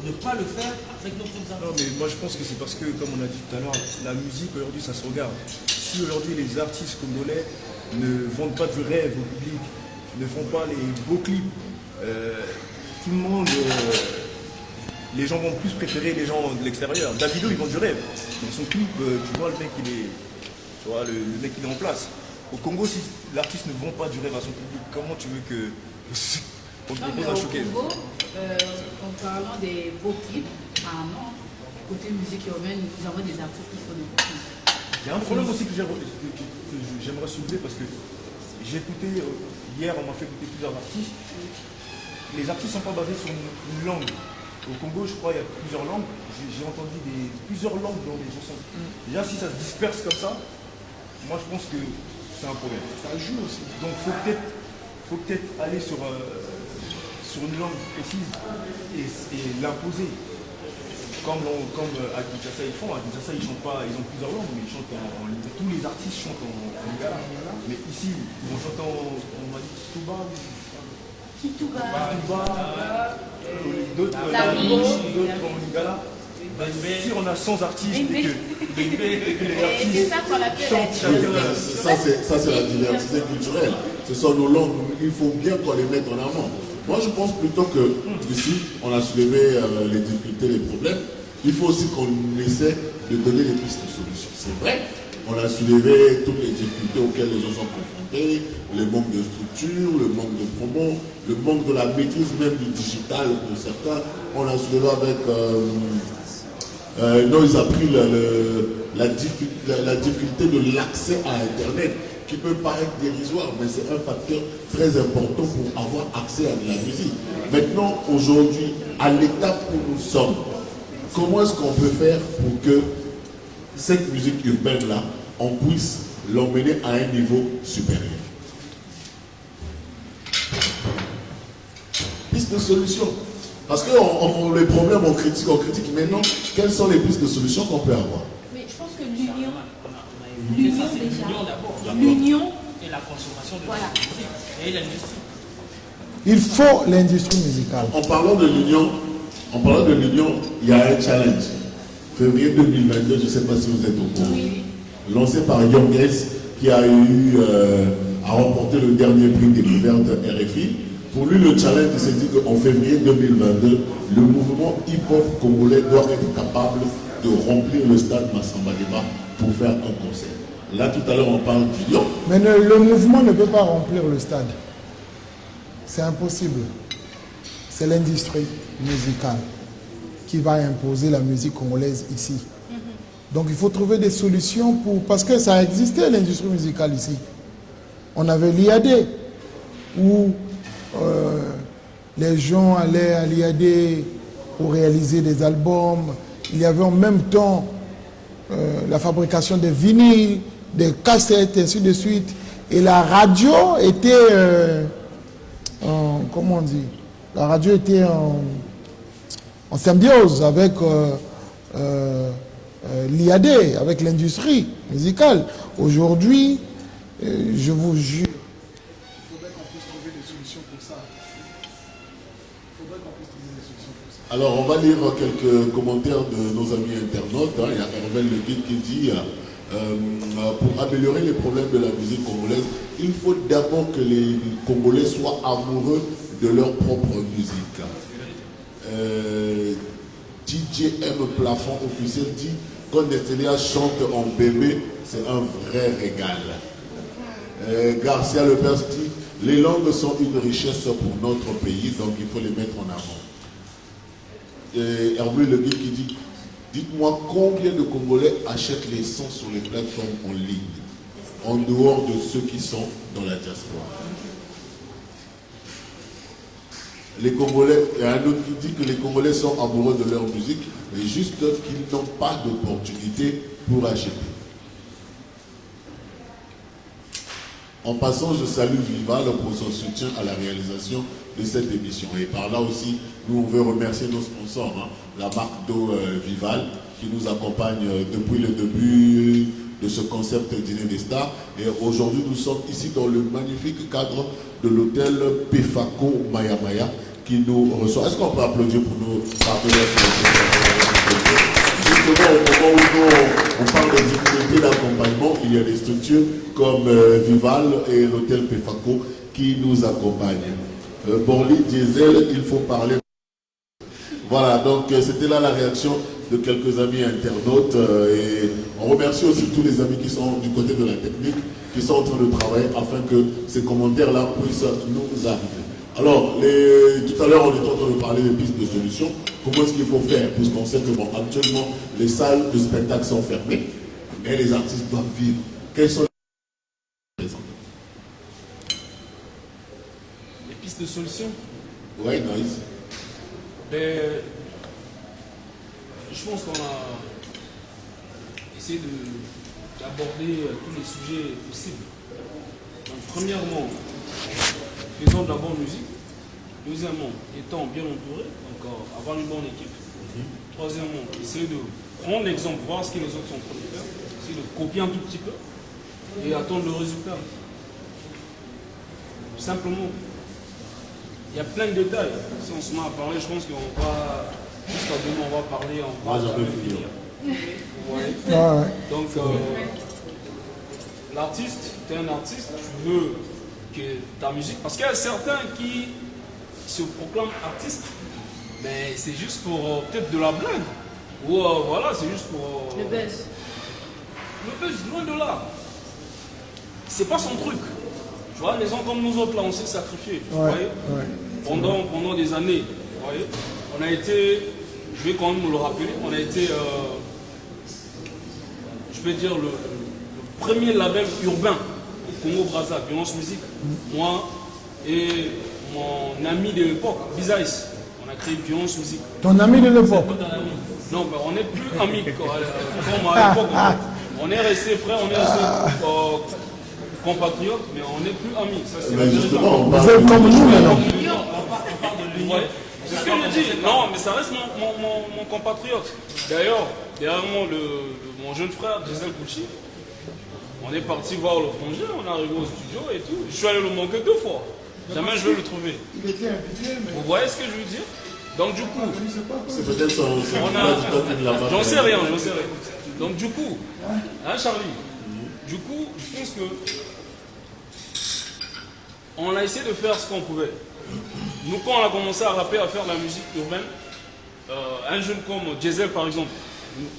ne pas le faire avec nos propres Non, artistes? mais moi je pense que c'est parce que, comme on a dit tout à l'heure, la musique aujourd'hui ça se regarde. Si aujourd'hui les artistes congolais ne vendent pas du rêve au public, ne font pas les beaux clips, tout le monde, les gens vont plus préférer les gens de l'extérieur. Davido il vend du rêve. Dans son clip, tu vois le mec le mec il est en place. Au Congo, si l'artiste ne vend pas du rêve à son public, comment tu veux que on te Non, mais propose un au showcase? Congo, en parlant des beaux clips, apparemment, côté musique urbaine, nous avons des artistes qui font des beaux clips. Il y a un problème aussi que j'aimerais soulever parce que j'ai écouté, hier on m'a fait écouter plusieurs artistes. Les artistes ne sont pas basés sur une langue. Au Congo, je crois, il y a plusieurs langues. J'ai entendu plusieurs langues dans les chansons. Déjà, si ça se disperse comme ça, moi je pense que c'est un problème. Ça joue aussi. Donc il faut peut-être aller sur une langue précise et l'imposer. Comme à Kinshasa ils font. À Kinshasa ils chantent pas, ils ont plusieurs langues, mais ils chantent tous les artistes chantent en lingala. Mais ici, ils vont chanter on m'a dit Kitouba, d'autres en lingala. Si on a 100 artistes et que les artistes chantent chacun. Ça, c'est la diversité culturelle. Ce sont nos langues. Il faut bien qu'on les mette en avant. Moi, je pense plutôt que ici, on a soulevé les difficultés, les problèmes. Il faut aussi qu'on essaie de donner des pistes de solutions. C'est vrai, on a soulevé toutes les difficultés auxquelles les gens sont confrontés, le manque de structure, le manque de promo, le manque de la maîtrise même du digital pour certains. On a soulevé avec... ils ont pris la difficulté de l'accès à Internet, qui peut paraître dérisoire, mais c'est un facteur très important pour avoir accès à de la musique. Maintenant, aujourd'hui, à l'étape où nous sommes, comment est-ce qu'on peut faire pour que cette musique urbaine-là, on puisse l'emmener à un niveau supérieur? Piste de solution. Parce que les problèmes, on critique. Maintenant, quelles sont les pistes de solutions qu'on peut avoir? Mais je pense que l'union L'union déjà. d'abord. L'union. Et la consommation de Voilà. la musique. Et l'industrie. Il faut l'industrie musicale. En parlant de l'union, il y a un challenge. Février 2022, je ne sais pas si vous êtes au courant. Lancé par Young S, qui a remporté le dernier prix découverte RFI. Pour lui, le challenge, il s'est dit qu'en février 2022, le mouvement hip-hop congolais doit être capable de remplir le stade Massamba Débat pour faire un concert. Là, tout à l'heure, on parle d'union. Mais le mouvement ne peut pas remplir le stade. C'est impossible. C'est l'industrie musicale qui va imposer la musique congolaise ici. Donc il faut trouver des solutions parce que ça existait l'industrie musicale ici. On avait l'IAD où les gens allaient à l'IAD pour réaliser des albums. Il y avait en même temps la fabrication des vinyles, des cassettes, ainsi de suite. Et la radio était comment on dit? La radio était en symbiose avec l'IAD, avec l'industrie musicale. Aujourd'hui, je vous jure, il faudrait qu'on puisse trouver des solutions pour ça. Alors, on va lire quelques commentaires de nos amis internautes. Il y a Hervé Le Guide qui dit pour améliorer les problèmes de la musique congolaise, il faut d'abord que les Congolais soient amoureux de leur propre musique. DJ M Plafond officiel dit quand Nestelia chante en bébé, c'est un vrai régal. Garcia Lepers dit les langues sont une richesse pour notre pays, donc il faut les mettre en avant. Hervé Le Guide qui dit dites-moi combien de Congolais achètent les sons sur les plateformes en ligne, en dehors de ceux qui sont dans la diaspora. Les Congolais, il y a un autre qui dit que les Congolais sont amoureux de leur musique, mais juste qu'ils n'ont pas d'opportunité pour acheter. En passant, je salue Vival pour son soutien à la réalisation de cette émission. Et par là aussi, Nous, on veut remercier nos sponsors, hein, la marque d'eau Vival, qui nous accompagne depuis le début de ce concept Dîner des Stars. Et aujourd'hui, nous sommes ici dans le magnifique cadre de l'hôtel Pefaco Maya Maya qui nous reçoit. Est-ce qu'on peut applaudir pour nos partenaires? Justement, au moment où on parle des difficultés d'accompagnement, il y a des structures comme Vival et l'hôtel Pefaco qui nous accompagnent. Borly, Diesel, il faut parler. Voilà, donc c'était là la réaction de quelques amis internautes et on remercie aussi tous les amis qui sont du côté de la technique, qui sont en train de travailler afin que ces commentaires-là puissent nous arriver. Alors, tout à l'heure, on est en train de parler des pistes de solutions. Comment est-ce qu'il faut faire? Puisqu'on sait que bon, actuellement, les salles de spectacle sont fermées, mais les artistes doivent vivre. Quelles sont les pistes de solutions? Oui, Noise. Je pense qu'on a essayé d'aborder tous les sujets possibles. Donc, premièrement, faisons de la bonne musique. Deuxièmement, étant bien entouré, donc avoir une bonne équipe. Troisièmement, essayer de prendre l'exemple, voir ce que les autres sont en train de faire, essayer de copier un tout petit peu et attendre le résultat. Simplement. Il y a plein de détails. Si on se met à parler, je pense qu'on va, jusqu'à demain, on va parler, on va jamais finir. Ouais. Donc, l'artiste, tu es un artiste, tu veux que ta musique. Parce qu'il y a certains qui se proclament artistes, mais c'est juste pour peut-être de la blague. Ou voilà, c'est juste pour. Le buzz. Le buzz, loin de là. C'est pas son truc. Tu vois, les gens comme nous autres, là, on s'est sacrifiés. Vous voyez pendant des années. Vous voyez, on a été, je vais quand même me le rappeler, on a été, je vais dire, le premier label urbain au Congo-Brazza, Violence Musique. Moi et mon ami de l'époque, Bizaïs, on a créé Violence Musique. Ton ami de l'époque? Non, mais on n'est plus amis comme à l'époque. On est restés frères, on est restés compatriotes, mais on n'est plus amis. Ça, c'est justement, vous êtes comme nous maintenant. Ouais. C'est ce que je dis. Non, mais ça reste mon compatriote. D'ailleurs, derrière moi, mon jeune frère, Gisèle Gucci, on est parti voir le frangin, on est arrivé au studio et tout. Je suis allé le manquer 2 fois. Jamais je vais le trouver. Il était invité, mais... Vous voyez ce que je veux dire? Donc du coup, c'est peut-être son j'en sais rien. Donc du coup, hein Charlie, du coup, je pense que on a essayé de faire ce qu'on pouvait. Nous, quand on a commencé à rapper, à faire de la musique urbaine, un jeune comme Diesel par exemple,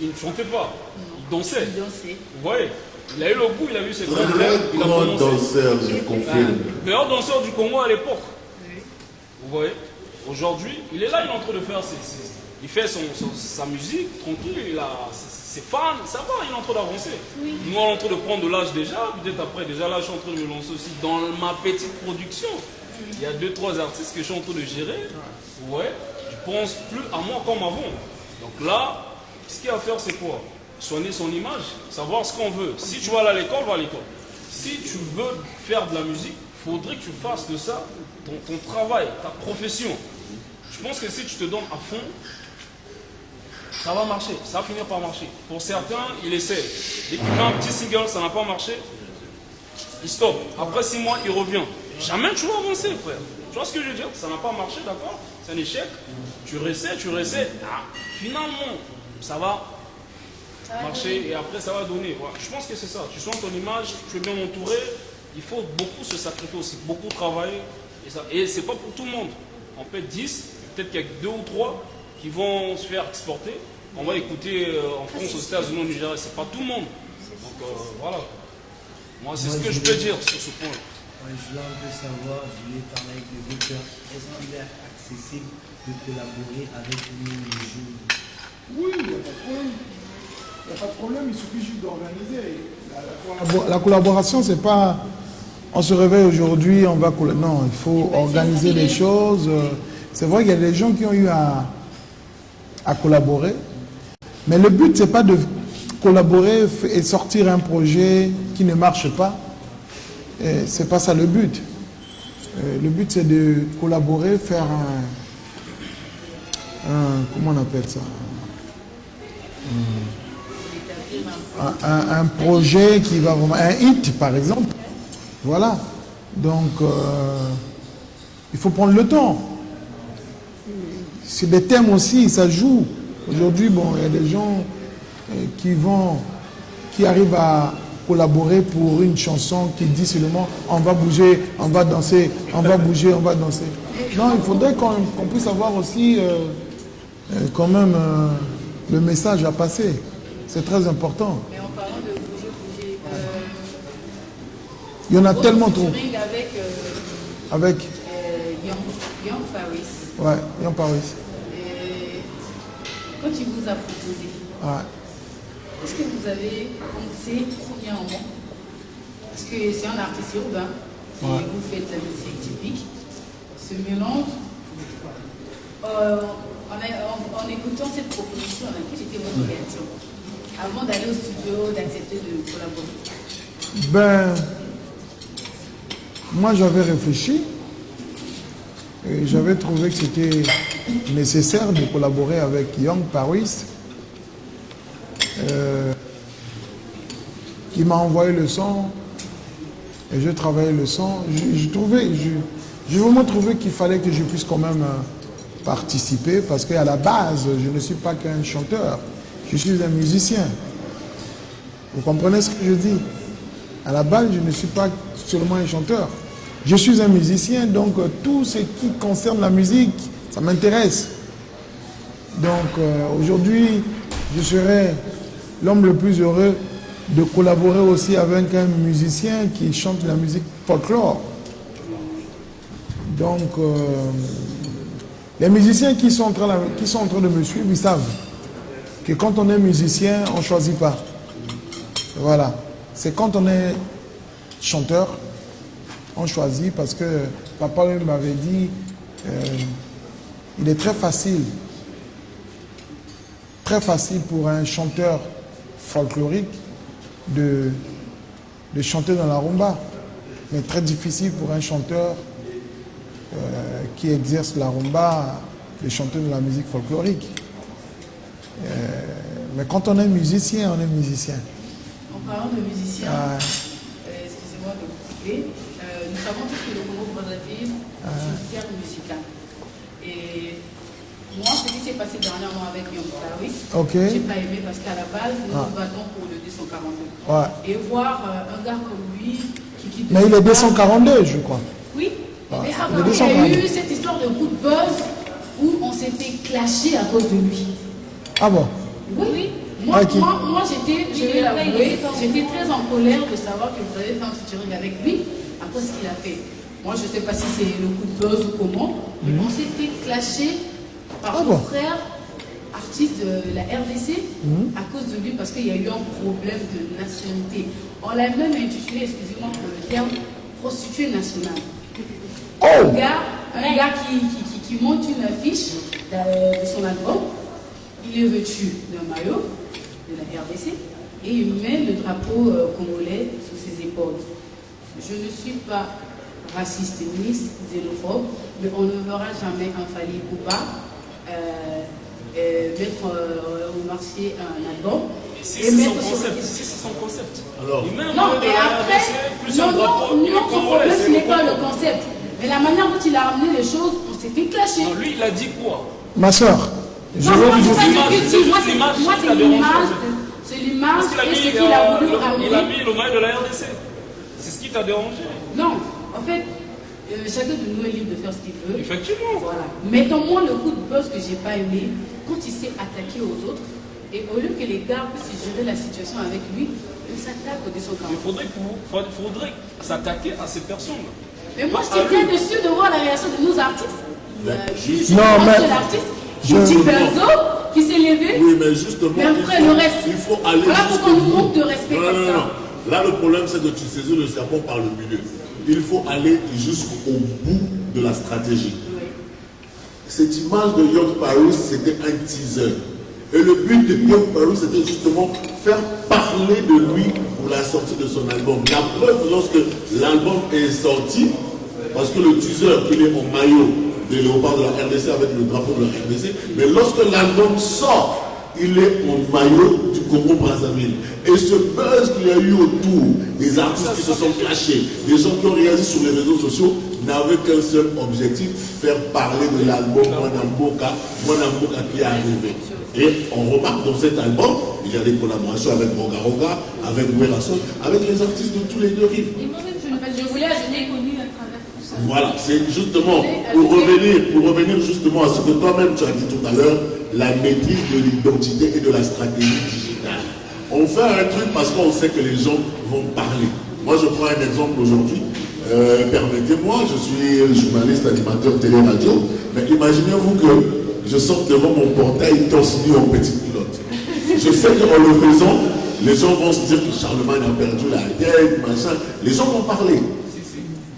il ne chantait pas, il dansait. Vous voyez, il a eu le goût, il a vu ses grands frères, il a commencé. Danseur, je confirme. Meilleur danseur du Congo à l'époque. Vous voyez, aujourd'hui, il est là, il est en train de faire il fait sa musique, tranquille, il a ses fans, ça va, il est en train d'avancer. Oui. Nous, on est en train de prendre de l'âge déjà, peut-être après, déjà là, je suis en train de me lancer aussi dans ma petite production. Il y a 2-3 artistes que je suis en train de gérer. Ouais, je pense plus à moi comme avant. Donc là, ce qu'il y a à faire, c'est quoi? Soigner son image, savoir ce qu'on veut. Si tu vas aller à l'école, va à l'école. Si tu veux faire de la musique, il faudrait que tu fasses de ça ton travail, ta profession. Je pense que si tu te donnes à fond, ça va marcher, ça va finir par marcher. Pour certains, ils essaient. Dès qu'il fait un petit single, ça n'a pas marché, il stoppe. Après 6 mois, il revient. Jamais tu vas avancer, frère. Tu vois ce que je veux dire? Ça n'a pas marché, d'accord? C'est un échec. Tu restais. Ah, finalement, ça va marcher et après, ça va donner. Voilà. Je pense que c'est ça. Tu soignes ton image, tu es bien entouré. Il faut beaucoup se sacrifier aussi, beaucoup travailler. Et c'est pas pour tout le monde. On peut être 10, peut-être qu'il y a 2 ou 3 qui vont se faire exporter. On va écouter en France, aux États-Unis, au Nigeria. C'est pas tout le monde. Donc voilà. Moi, c'est ce que je peux dire sur ce point. Je voulais un peu savoir, je voulais parler avec le docteur. Est-ce qu'il est accessible de collaborer avec nous le jour? Oui, il n'y a pas de problème. Il n'y a pas de problème, il suffit juste d'organiser. La collaboration, c'est pas on se réveille aujourd'hui, on va collaborer. Non, il faut organiser les choses. C'est vrai qu'il y a des gens qui ont eu à collaborer. Mais le but, c'est pas de collaborer et sortir un projet qui ne marche pas. C'est pas ça le but. Le but, c'est de collaborer, faire comment on appelle ça, un projet qui va vraiment, un hit par exemple. Voilà. Donc, il faut prendre le temps. C'est des thèmes aussi, ça joue. Aujourd'hui, bon, il y a des gens qui arrivent à collaborer pour une chanson qui dit seulement on va bouger, on va danser, on va bouger, on va danser. Non, il faudrait qu'on puisse avoir aussi quand même le message à passer. C'est très important. Mais en parlant de bouger, il y en a tellement trop. Avec Young Paris. Ouais, Young Paris. Et quand il vous a proposé, est-ce que vous avez pensé premièrement, parce que c'est un artiste urbain et vous faites la musique typique, ce mélange, en écoutant cette proposition, quelle était votre réaction avant d'aller au studio, d'accepter de collaborer? Ben, moi j'avais réfléchi et j'avais trouvé que c'était nécessaire de collaborer avec Young Paris, qui m'a envoyé le son et j'ai travaillé le son. J'ai vraiment trouvé qu'il fallait que je puisse quand même participer parce qu'à la base, je ne suis pas qu'un chanteur, je suis un musicien. Vous comprenez ce que je dis? À la base, je ne suis pas seulement un chanteur. Je suis un musicien, donc tout ce qui concerne la musique, ça m'intéresse. Donc aujourd'hui, je serai l'homme le plus heureux de collaborer aussi avec un musicien qui chante la musique folklore. Donc, les musiciens qui sont en train de me suivre, ils savent que quand on est musicien, on ne choisit pas. Voilà. C'est quand on est chanteur, on choisit parce que papa lui m'avait dit, il est très facile pour un chanteur folklorique de chanter dans la rumba, mais très difficile pour un chanteur qui exerce la rumba de chanter dans la musique folklorique. Mais quand on est musicien, on est musicien. En parlant de musicien, excusez-moi de vous couper, nous savons tous que le Congo-Brazzaville est une terre musicale. Et moi, ce qui s'est passé dernièrement avec Young Paris, j'ai pas aimé parce qu'à la base, nous nous battons pour le 242. Et voir un gars comme lui qui quitte... Mais il est 242, je crois. Oui, mais après, il y a eu cette histoire de coup de buzz où on s'est fait clasher à cause de lui. Ah bon? Oui. Moi, je vais l'avouer, j'étais très en colère de savoir que vous avez fait un featuring avec lui à cause de ce qu'il a fait. Moi, je ne sais pas si c'est le coup de buzz ou comment, mais on s'est fait clasher par son frère, artiste de la RDC, à cause de lui, parce qu'il y a eu un problème de nationalité. On l'a même intitulé, excusez-moi pour le terme, prostituée nationale. Un gars qui monte une affiche de son album, il est vêtu d'un maillot de la RDC et il met le drapeau congolais sur ses épaules. Je ne suis pas raciste ni xénophobe, mais on ne verra jamais un Fally Ipupa mettre au marché un album. C'est son concept. Alors, non, mais après, son problème, ce n'est pas le concept. Mais la manière dont il a ramené les choses, on s'est fait clasher. Non, lui, il a dit quoi? Ma soeur, c'est l'image et ce qu'il a voulu ramener. Il a mis le maillot de la RDC. C'est ce qui t'a dérangé? Non, en fait, chacun de nous est libre de faire ce qu'il veut. Effectivement. Voilà. Mettons-moi le coup de buzz que j'ai pas aimé, quand il s'est attaqué aux autres, et au lieu que les gars puissent gérer la situation avec lui, il s'attaque au 240. Il faudrait s'attaquer à ces personnes. Mais moi, j'étais bien déçu de voir la réaction de nos artistes. L'artiste, Petit Benzo, qui s'est levé. Oui, mais justement, mais après, le reste. Il faut aller. Voilà pourquoi on nous manque de respect comme ça. Là, le problème, c'est que tu saisis le serpent par le milieu. Il faut aller jusqu'au bout de la stratégie. Oui. Cette image de Young Paris, c'était un teaser. Et le but de Young Paris, c'était justement faire parler de lui pour la sortie de son album. La preuve, lorsque l'album est sorti, parce que le teaser, il est en maillot, des léopards de la RDC avec le drapeau de la RDC, mais lorsque l'album sort, il est en maillot du Congo-Brazzaville. Et ce buzz qu'il y a eu autour, des artistes qui se sont clashés, des gens qui ont réagi sur les réseaux sociaux, n'avaient qu'un seul objectif, faire parler de l'album Mwanamboka qui est arrivé. Et on remarque dans cet album, il y a des collaborations avec Roga Roga, avec Werason, avec les artistes de tous les deux rives. Et moi-même, je voulais ajouter connu à travers tout ça. Voilà, c'est justement pour revenir justement à ce que toi-même tu as dit tout à l'heure, la maîtrise de l'identité et de la stratégie digitale. On fait un truc parce qu'on sait que les gens vont parler. Moi, je prends un exemple aujourd'hui. Permettez-moi, je suis journaliste, animateur télé-radio, mais imaginez-vous que je sorte devant mon portail torse nu en petite culotte. Je sais qu'en le faisant, les gens vont se dire que Charlemagne a perdu la tête, machin. Les gens vont parler.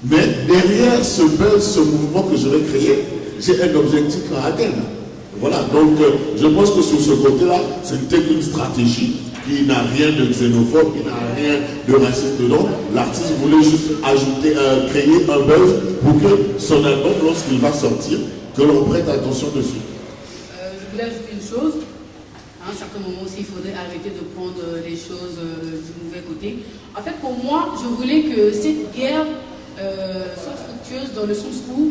Mais derrière ce buzz, ce mouvement que je vais créer, j'ai un objectif à atteindre. Voilà, donc je pense que sur ce côté-là, c'était une stratégie qui n'a rien de xénophobe, qui n'a rien de raciste dedans. L'artiste voulait juste ajouter, créer un buzz pour que son album, lorsqu'il va sortir, que l'on prête attention dessus. Je voulais ajouter une chose. À un certain moment aussi, il faudrait arrêter de prendre les choses du mauvais côté. En fait, pour moi, je voulais que cette guerre soit fructueuse dans le sens où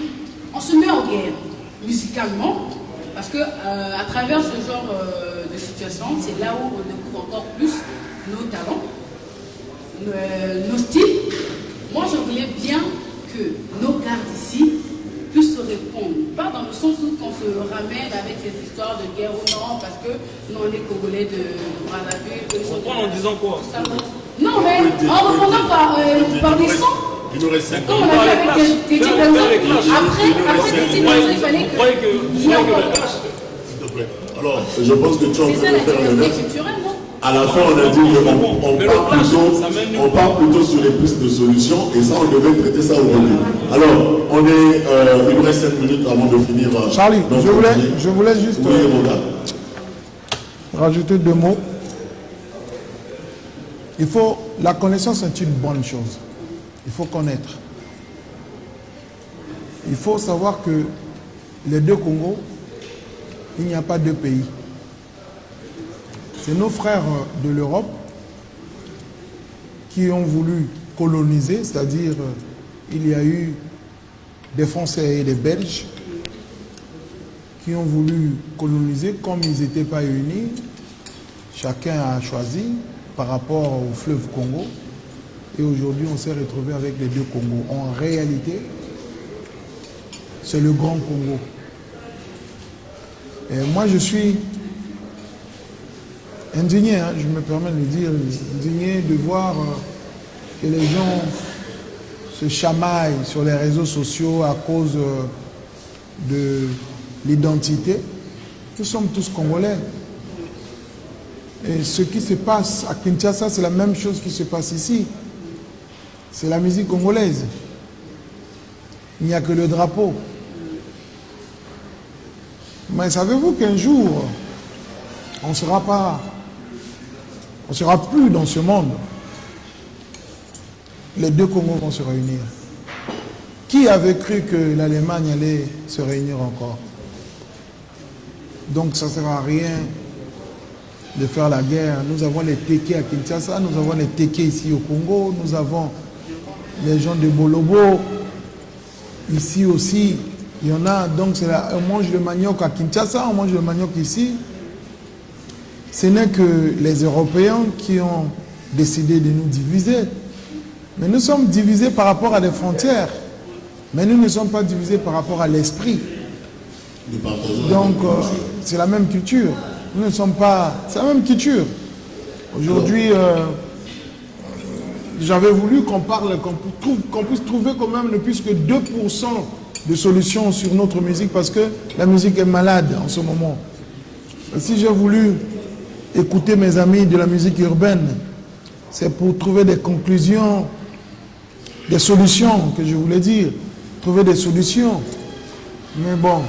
on se met en guerre musicalement. Parce que à travers ce genre de situation, c'est là où on découvre encore plus nos talents, nos styles. Moi, je voulais bien que nos gardes ici puissent se répondre. Pas dans le sens où on se ramène avec ces histoires de guerre ou non, parce que nous, on est Congolais de Brazzaville. En disant quoi? Non, mais en répondant par des sons. Il nous reste 5 Comme on a fait avec Teddy Benson, après Teddy Benson, il fallait que... S'il te plaît. Alors, je pense que tu en C'est ça train de la faire le diversité net. culturelle, non? À la fin, on a dit qu'on part plutôt sur les pistes de solutions et ça, on devait traiter ça aujourd'hui. Alors, il nous reste 5 minutes avant de finir. Charlie, je voulais juste rajouter 2 mots. La connaissance est une bonne chose. Il faut connaître. Il faut savoir que les 2 Congos, il n'y a pas 2 pays. C'est nos frères de l'Europe qui ont voulu coloniser, c'est-à-dire il y a eu des Français et des Belges qui ont voulu coloniser. Comme ils n'étaient pas unis, chacun a choisi par rapport au fleuve Congo. Et aujourd'hui, on s'est retrouvé avec les 2 Congos. En réalité, c'est le grand Congo. Et moi, je suis indigné, je me permets de le dire, indigné de voir que les gens se chamaillent sur les réseaux sociaux à cause de l'identité. Nous sommes tous Congolais. Et ce qui se passe à Kinshasa, c'est la même chose qui se passe ici. C'est la musique congolaise. Il n'y a que le drapeau. Mais savez-vous qu'un jour, on ne sera plus dans ce monde. Les 2 Congos vont se réunir. Qui avait cru que l'Allemagne allait se réunir encore? Donc ça ne sert à rien de faire la guerre. Nous avons les Téké à Kinshasa, nous avons les Téké ici au Congo, nous avons les gens de Bolobo, ici aussi, il y en a. Donc on mange le manioc à Kinshasa, on mange le manioc ici. Ce n'est que les Européens qui ont décidé de nous diviser. Mais nous sommes divisés par rapport à des frontières. Mais nous ne sommes pas divisés par rapport à l'esprit. Donc c'est la même culture. Nous ne sommes pas... C'est la même culture. Aujourd'hui, j'avais voulu qu'on parle, qu'on puisse trouver quand même ne plus que 2% de solutions sur notre musique parce que la musique est malade en ce moment. Et si j'ai voulu écouter mes amis de la musique urbaine, c'est pour trouver des conclusions, des solutions que je voulais dire. Trouver des solutions. Mais bon,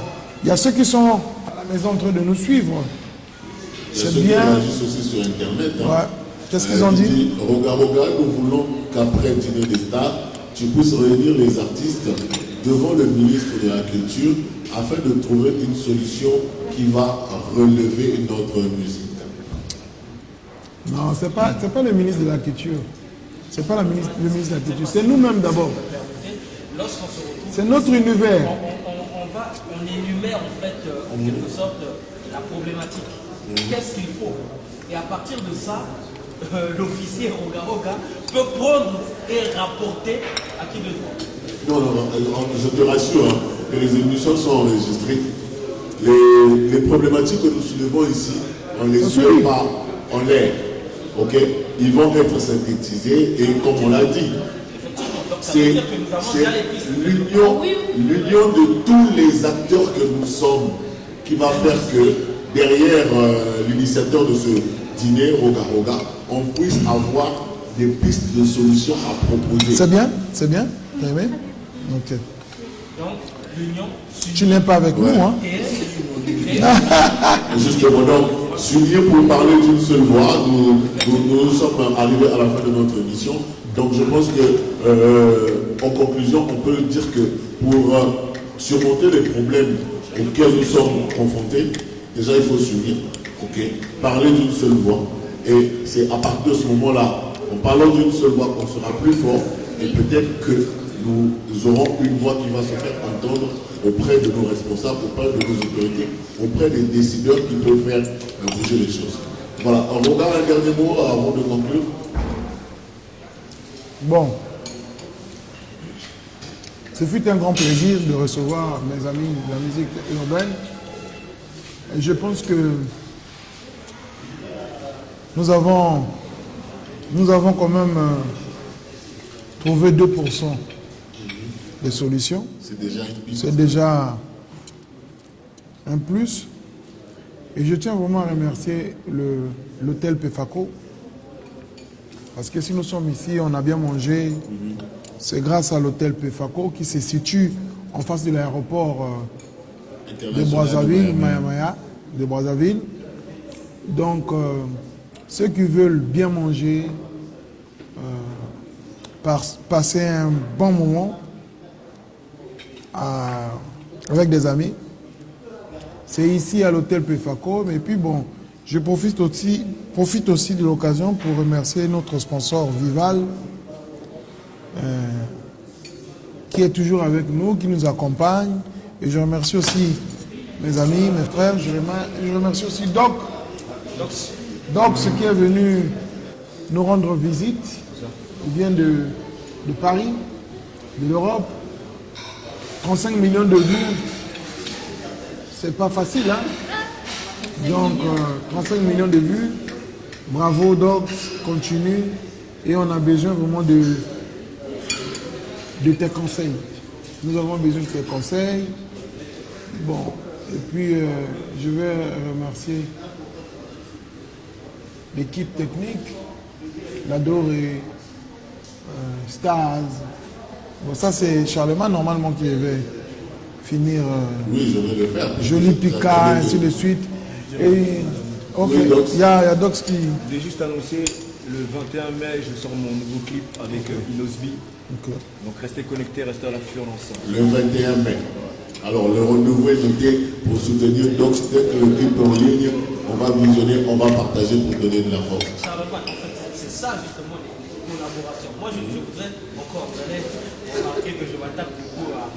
il y a ceux qui sont à la maison en train de nous suivre. C'est bien. Juste aussi sur Internet. Hein. Ouais. Qu'est-ce qu'ils ont dit? Roga Roga, nous voulons qu'après Dîner des Stars, tu puisses réunir les artistes devant le ministre de la Culture afin de trouver une solution qui va relever notre musique. Non, c'est pas le ministre de la Culture. C'est pas le ministre de la Culture. C'est nous-mêmes d'abord. Lorsqu'on se retrouve, c'est notre univers. On énumère en fait, en quelque sorte, la problématique. Qu'est-ce qu'il faut? Et à partir de ça, l'officier Roga peut prendre et rapporter à qui de droit. Non, je te rassure hein, que les émissions sont enregistrées. Les problématiques que nous soulevons ici, on ne les soulève pas en l'air. Ok? Ils vont être synthétisés et comme on l'a dit, c'est l'union de tous les acteurs que nous sommes qui va faire que derrière l'initiateur de ce dîner, Roga, on puisse avoir des pistes de solutions à proposer. C'est bien? C'est bien? T'as aimé? Ok. Donc, l'union... Tu n'es pas avec nous, hein? Justement, donc, s'unir pour parler d'une seule voix, nous sommes arrivés à la fin de notre émission. Donc, je pense que, en conclusion, on peut dire que pour surmonter les problèmes auxquels nous sommes confrontés, déjà, il faut s'unir, parler d'une seule voix. Et c'est à partir de ce moment-là, en parlant d'une seule voix, qu'on sera plus fort et peut-être que nous aurons une voix qui va se faire entendre auprès de nos responsables, auprès de nos autorités, auprès des décideurs qui peuvent faire bouger les choses. Voilà, on regarde un dernier mot avant de conclure. Bon, ce fut un grand plaisir de recevoir mes amis de la musique urbaine. Et je pense que nous avons quand même trouvé 2% des solutions. C'est déjà un plus. Et je tiens vraiment à remercier l'hôtel Pefaco. Parce que si nous sommes ici, on a bien mangé. C'est grâce à l'hôtel Pefaco qui se situe en face de l'aéroport de Brazzaville, de Brazzaville. Donc, ceux qui veulent bien manger, passer un bon moment avec des amis, c'est ici à l'hôtel Pefaco. Mais puis bon, je profite aussi de l'occasion pour remercier notre sponsor Vival, qui est toujours avec nous, qui nous accompagne. Et je remercie aussi mes amis, mes frères. Je remercie aussi Doc, qui est venu nous rendre visite. Il vient de Paris, de l'Europe. 35 millions de vues, c'est pas facile, hein? Donc, 35 millions de vues. Bravo, Doc, continue. Et on a besoin vraiment de tes conseils. Nous avons besoin de tes conseils. Bon, et puis je vais remercier l'équipe technique, Lador et Stars. Bon, ça c'est Charlemagne normalement qui devait finir. Oui, je vais le faire. Joli Picard, ainsi de suite. Et ok, il y a Dox qui. Je voulais juste annoncer le 21 mai, je sors mon nouveau clip avec Inosby. Okay. Donc restez connectés, restez à l'affût ensemble. Le 21 mai. Alors le renouveau est noté pour soutenir Dox. Dès que le clip est en ligne, on va visionner, on va partager pour donner de la force. Charlemagne, en fait, c'est ça justement les collaborations. Moi je voudrais encore, vous allez remarquer que je m'attaque beaucoup à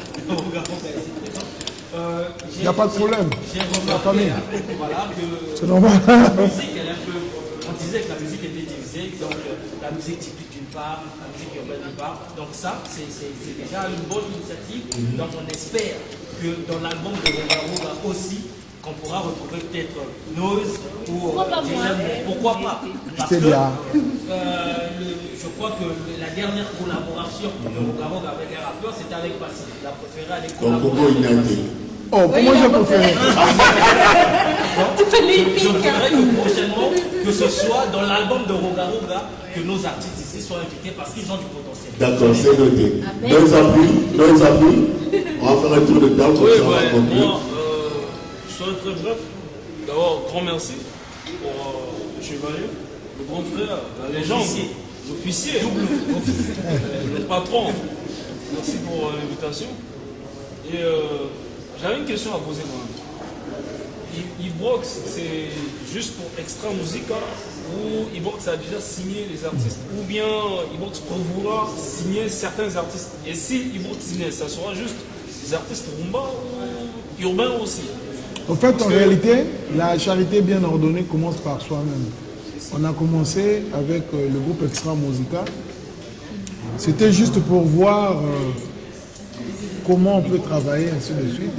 il n'y a pas de problème. J'ai remarqué voilà, que c'est normal. La musique, elle est un peu, on disait que la musique était divisée, donc la musique typique d'une part, la musique urbaine d'une part. Donc ça, c'est déjà une bonne initiative. Donc on espère que dans l'album de Roga aussi, qu'on pourra retrouver peut-être Noise ou pourquoi pas. Parce que je crois que la dernière collaboration de Roga avec un rappeur, c'était avec Bassi. Il a préféré aller collaborer. Oh, pour moi j'ai préféré. Je voudrais que prochainement, que ce soit dans l'album de Roga que nos artistes ici soient invités parce qu'ils ont du potentiel. D'accord, c'est noté. Dans les appuis, on va faire un tour de table. Oui, moi, je serai très bref. D'abord, grand merci pour le chevalier, le grand frère, la légende, l'officier, le patron. Merci pour l'invitation. Et j'avais une question à poser moi. Ibrox, c'est juste pour Extra Musica ou Ibrox a déjà signé les artistes ou bien Ibrox peut vouloir signer certains artistes? Et si Ibrox signe, ça sera juste des artistes rumba ou urbains aussi? En fait, en réalité, la charité bien ordonnée commence par soi-même. On a commencé avec le groupe Extra Musica. C'était juste pour voir comment on peut travailler, ainsi de suite.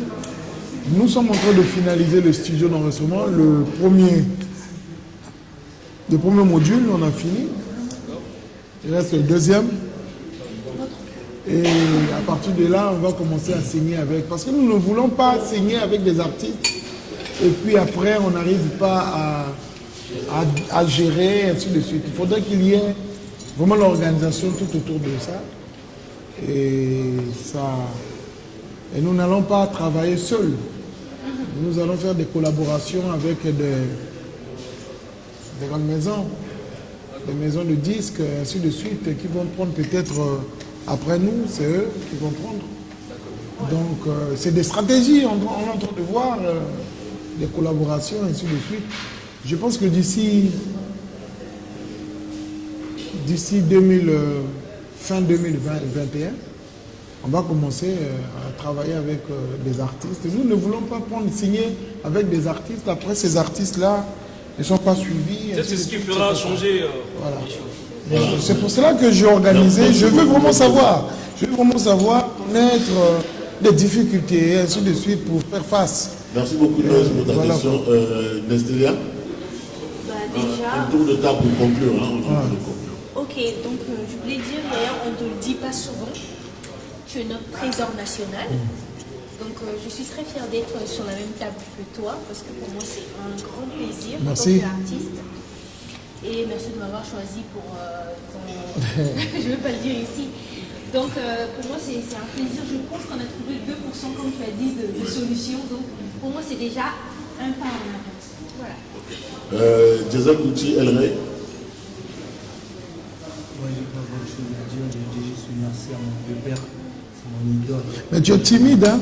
Nous sommes en train de finaliser le studio d'enregistrement. Le premier module, on a fini. Il reste le deuxième. Et à partir de là, on va commencer à signer avec. Parce que nous ne voulons pas signer avec des artistes. Et puis après, on n'arrive pas à gérer, ainsi de suite. Il faudrait qu'il y ait vraiment l'organisation tout autour de ça. Et nous n'allons pas travailler seuls. Nous allons faire des collaborations avec des grandes maisons, des maisons de disques, ainsi de suite, qui vont prendre peut-être après nous, c'est eux qui vont prendre. Donc c'est des stratégies, on est en train de voir des collaborations, ainsi de suite. Je pense que d'ici fin 2021, on va commencer à travailler avec des artistes. Nous ne voulons pas signer avec des artistes. Après, ces artistes-là ne sont pas suivis. C'est ce qui fera changer voilà. Les choses. C'est pour cela que j'ai organisé. Je veux vraiment savoir. Connaître des difficultés, et ainsi de suite, pour faire face. Merci beaucoup, Noz, pour ta question. Nestélia, un tour de table pour conclure. Ok, donc je voulais dire, d'ailleurs, on ne te le dit pas souvent, tu es notre trésor national. Donc je suis très fière d'être sur la même table que toi, parce que pour moi c'est un grand plaisir en tant qu'artiste. Et merci de m'avoir choisi pour ton... je ne veux pas le dire ici. Donc pour moi c'est un plaisir. Je pense qu'on a trouvé 2%, comme tu as dit, de solutions. Donc pour moi c'est déjà un pas en avant. Voilà. Jason Gucci, El Rey. Moi, j'ai pas grand chose à dire. J'ai juste merci à mon père. C'est mon idole. Mais tu es timide, hein?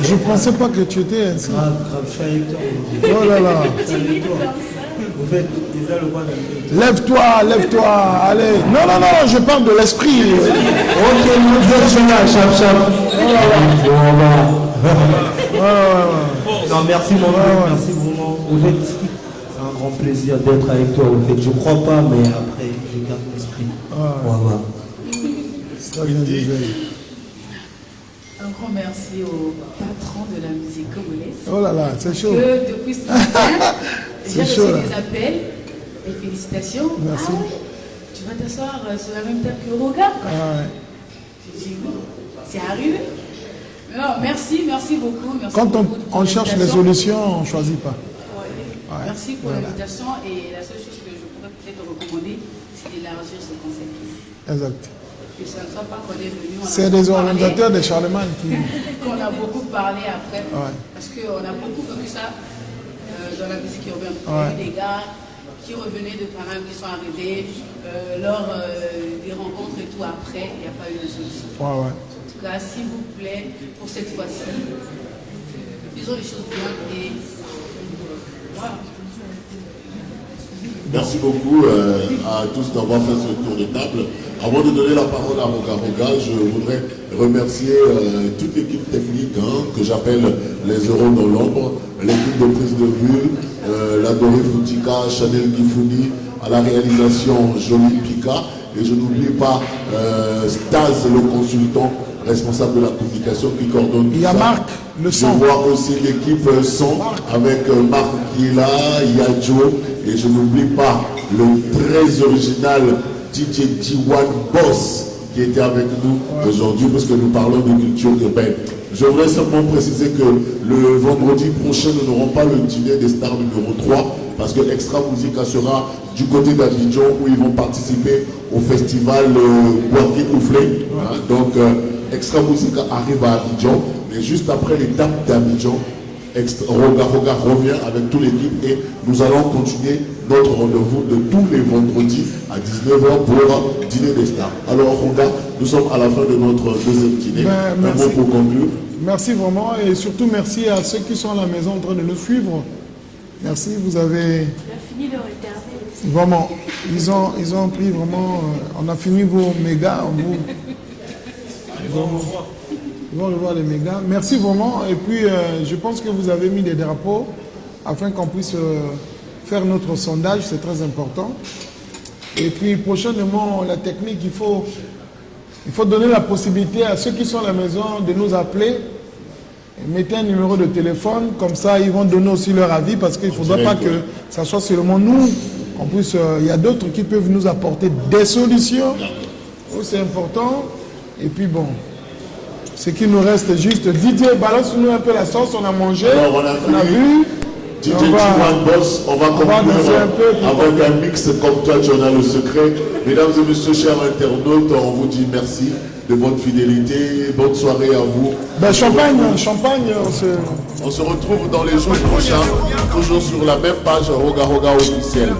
Je ne pensais pas que tu étais ainsi. Grave, je suis avec toi. Oh là là. Vous faites déjà le roi d'un... Lève-toi. Allez. Non, je parle de l'esprit. Ok, je suis là, chap. Non, merci mon frère, merci vraiment. Au fait, c'est un grand plaisir d'être avec toi. Au fait, je crois pas, mais après, je garde l'esprit. Voilà. C'est très bien dit. Un grand merci au patron de la musique congolaise. Oh là là, c'est chaud. Que depuis ce matin, j'ai reçu chaud, des appels et félicitations. Merci. Ah ouais, tu vas t'asseoir sur la même table que Roga. J'ai dit oui, c'est arrivé. Non, merci beaucoup. Merci Quand beaucoup on cherche les solutions, on ne choisit pas. Ouais. Merci pour l'invitation et la seule chose que je pourrais peut-être recommander, c'est d'élargir ce concept. Exact. Que ça ne soit pas qu'on est venu. C'est des organisateurs de Charlemagne qui... qu'on a beaucoup parlé après. Ouais. Parce qu'on a beaucoup vécu ça dans la musique urbaine. Il y a eu des gars qui revenaient de Paname, qui sont arrivés, lors des rencontres et tout après, il n'y a pas eu de solution. En tout cas, s'il vous plaît, pour cette fois-ci, faisons les choses bien et voilà. Merci beaucoup à tous d'avoir fait ce tour de table. Avant de donner la parole à Roga Roga, je voudrais remercier toute l'équipe technique que j'appelle les euros dans l'ombre, l'équipe de prise de vue, la Doré Foutika, Chanel Gifouni, à la réalisation Jolie Pika, et je n'oublie pas Staz, le consultant responsable de la communication qui coordonne tout ça. Il y a Marc, le son. Je vois aussi l'équipe son avec Marc qui est là, il y a Joe, et je n'oublie pas le très original DJ G1 Boss qui était avec nous aujourd'hui parce que nous parlons de culture urbaine. Je voudrais simplement préciser que le vendredi prochain, nous n'aurons pas le dîner des stars numéro 3 parce que Extra Musica sera du côté d'Abidjan où ils vont participer au festival Boaké Ouflé. Donc Extra Musica arrive à Abidjan, mais juste après l'étape d'Abidjan, Roga Roga revient avec toute l'équipe et nous allons continuer notre rendez-vous de tous les vendredis à 19h pour dîner des stars. Alors Roga, nous sommes à la fin de notre deuxième dîner. Un mot pour conclure. Merci vraiment et surtout merci à ceux qui sont à la maison en train de nous suivre. Merci, vous avez... On a fini de regarder. Vraiment, ils ont pris vraiment... on a fini vos mégas. Ils vont revoir les mégas. Merci vraiment. Et puis, je pense que vous avez mis des drapeaux afin qu'on puisse faire notre sondage. C'est très important. Et puis, prochainement, la technique, il faut donner la possibilité à ceux qui sont à la maison de nous appeler. Mettez un numéro de téléphone, comme ça ils vont donner aussi leur avis parce qu'il ne faudra pas que ça soit seulement nous. En plus, il y a d'autres qui peuvent nous apporter des solutions. C'est important. Et puis bon, ce qui nous reste juste, Didier, balance-nous un peu la sauce, on a mangé, alors, on a bu. DJ T1 Boss, on va conclure avec un mix comme toi, tu en as le secret. Mesdames et messieurs, chers internautes, on vous dit merci de votre fidélité. Bonne soirée à vous. Ben, champagne. On se retrouve dans les jours prochains, toujours sur la même page Roga Roga officielle.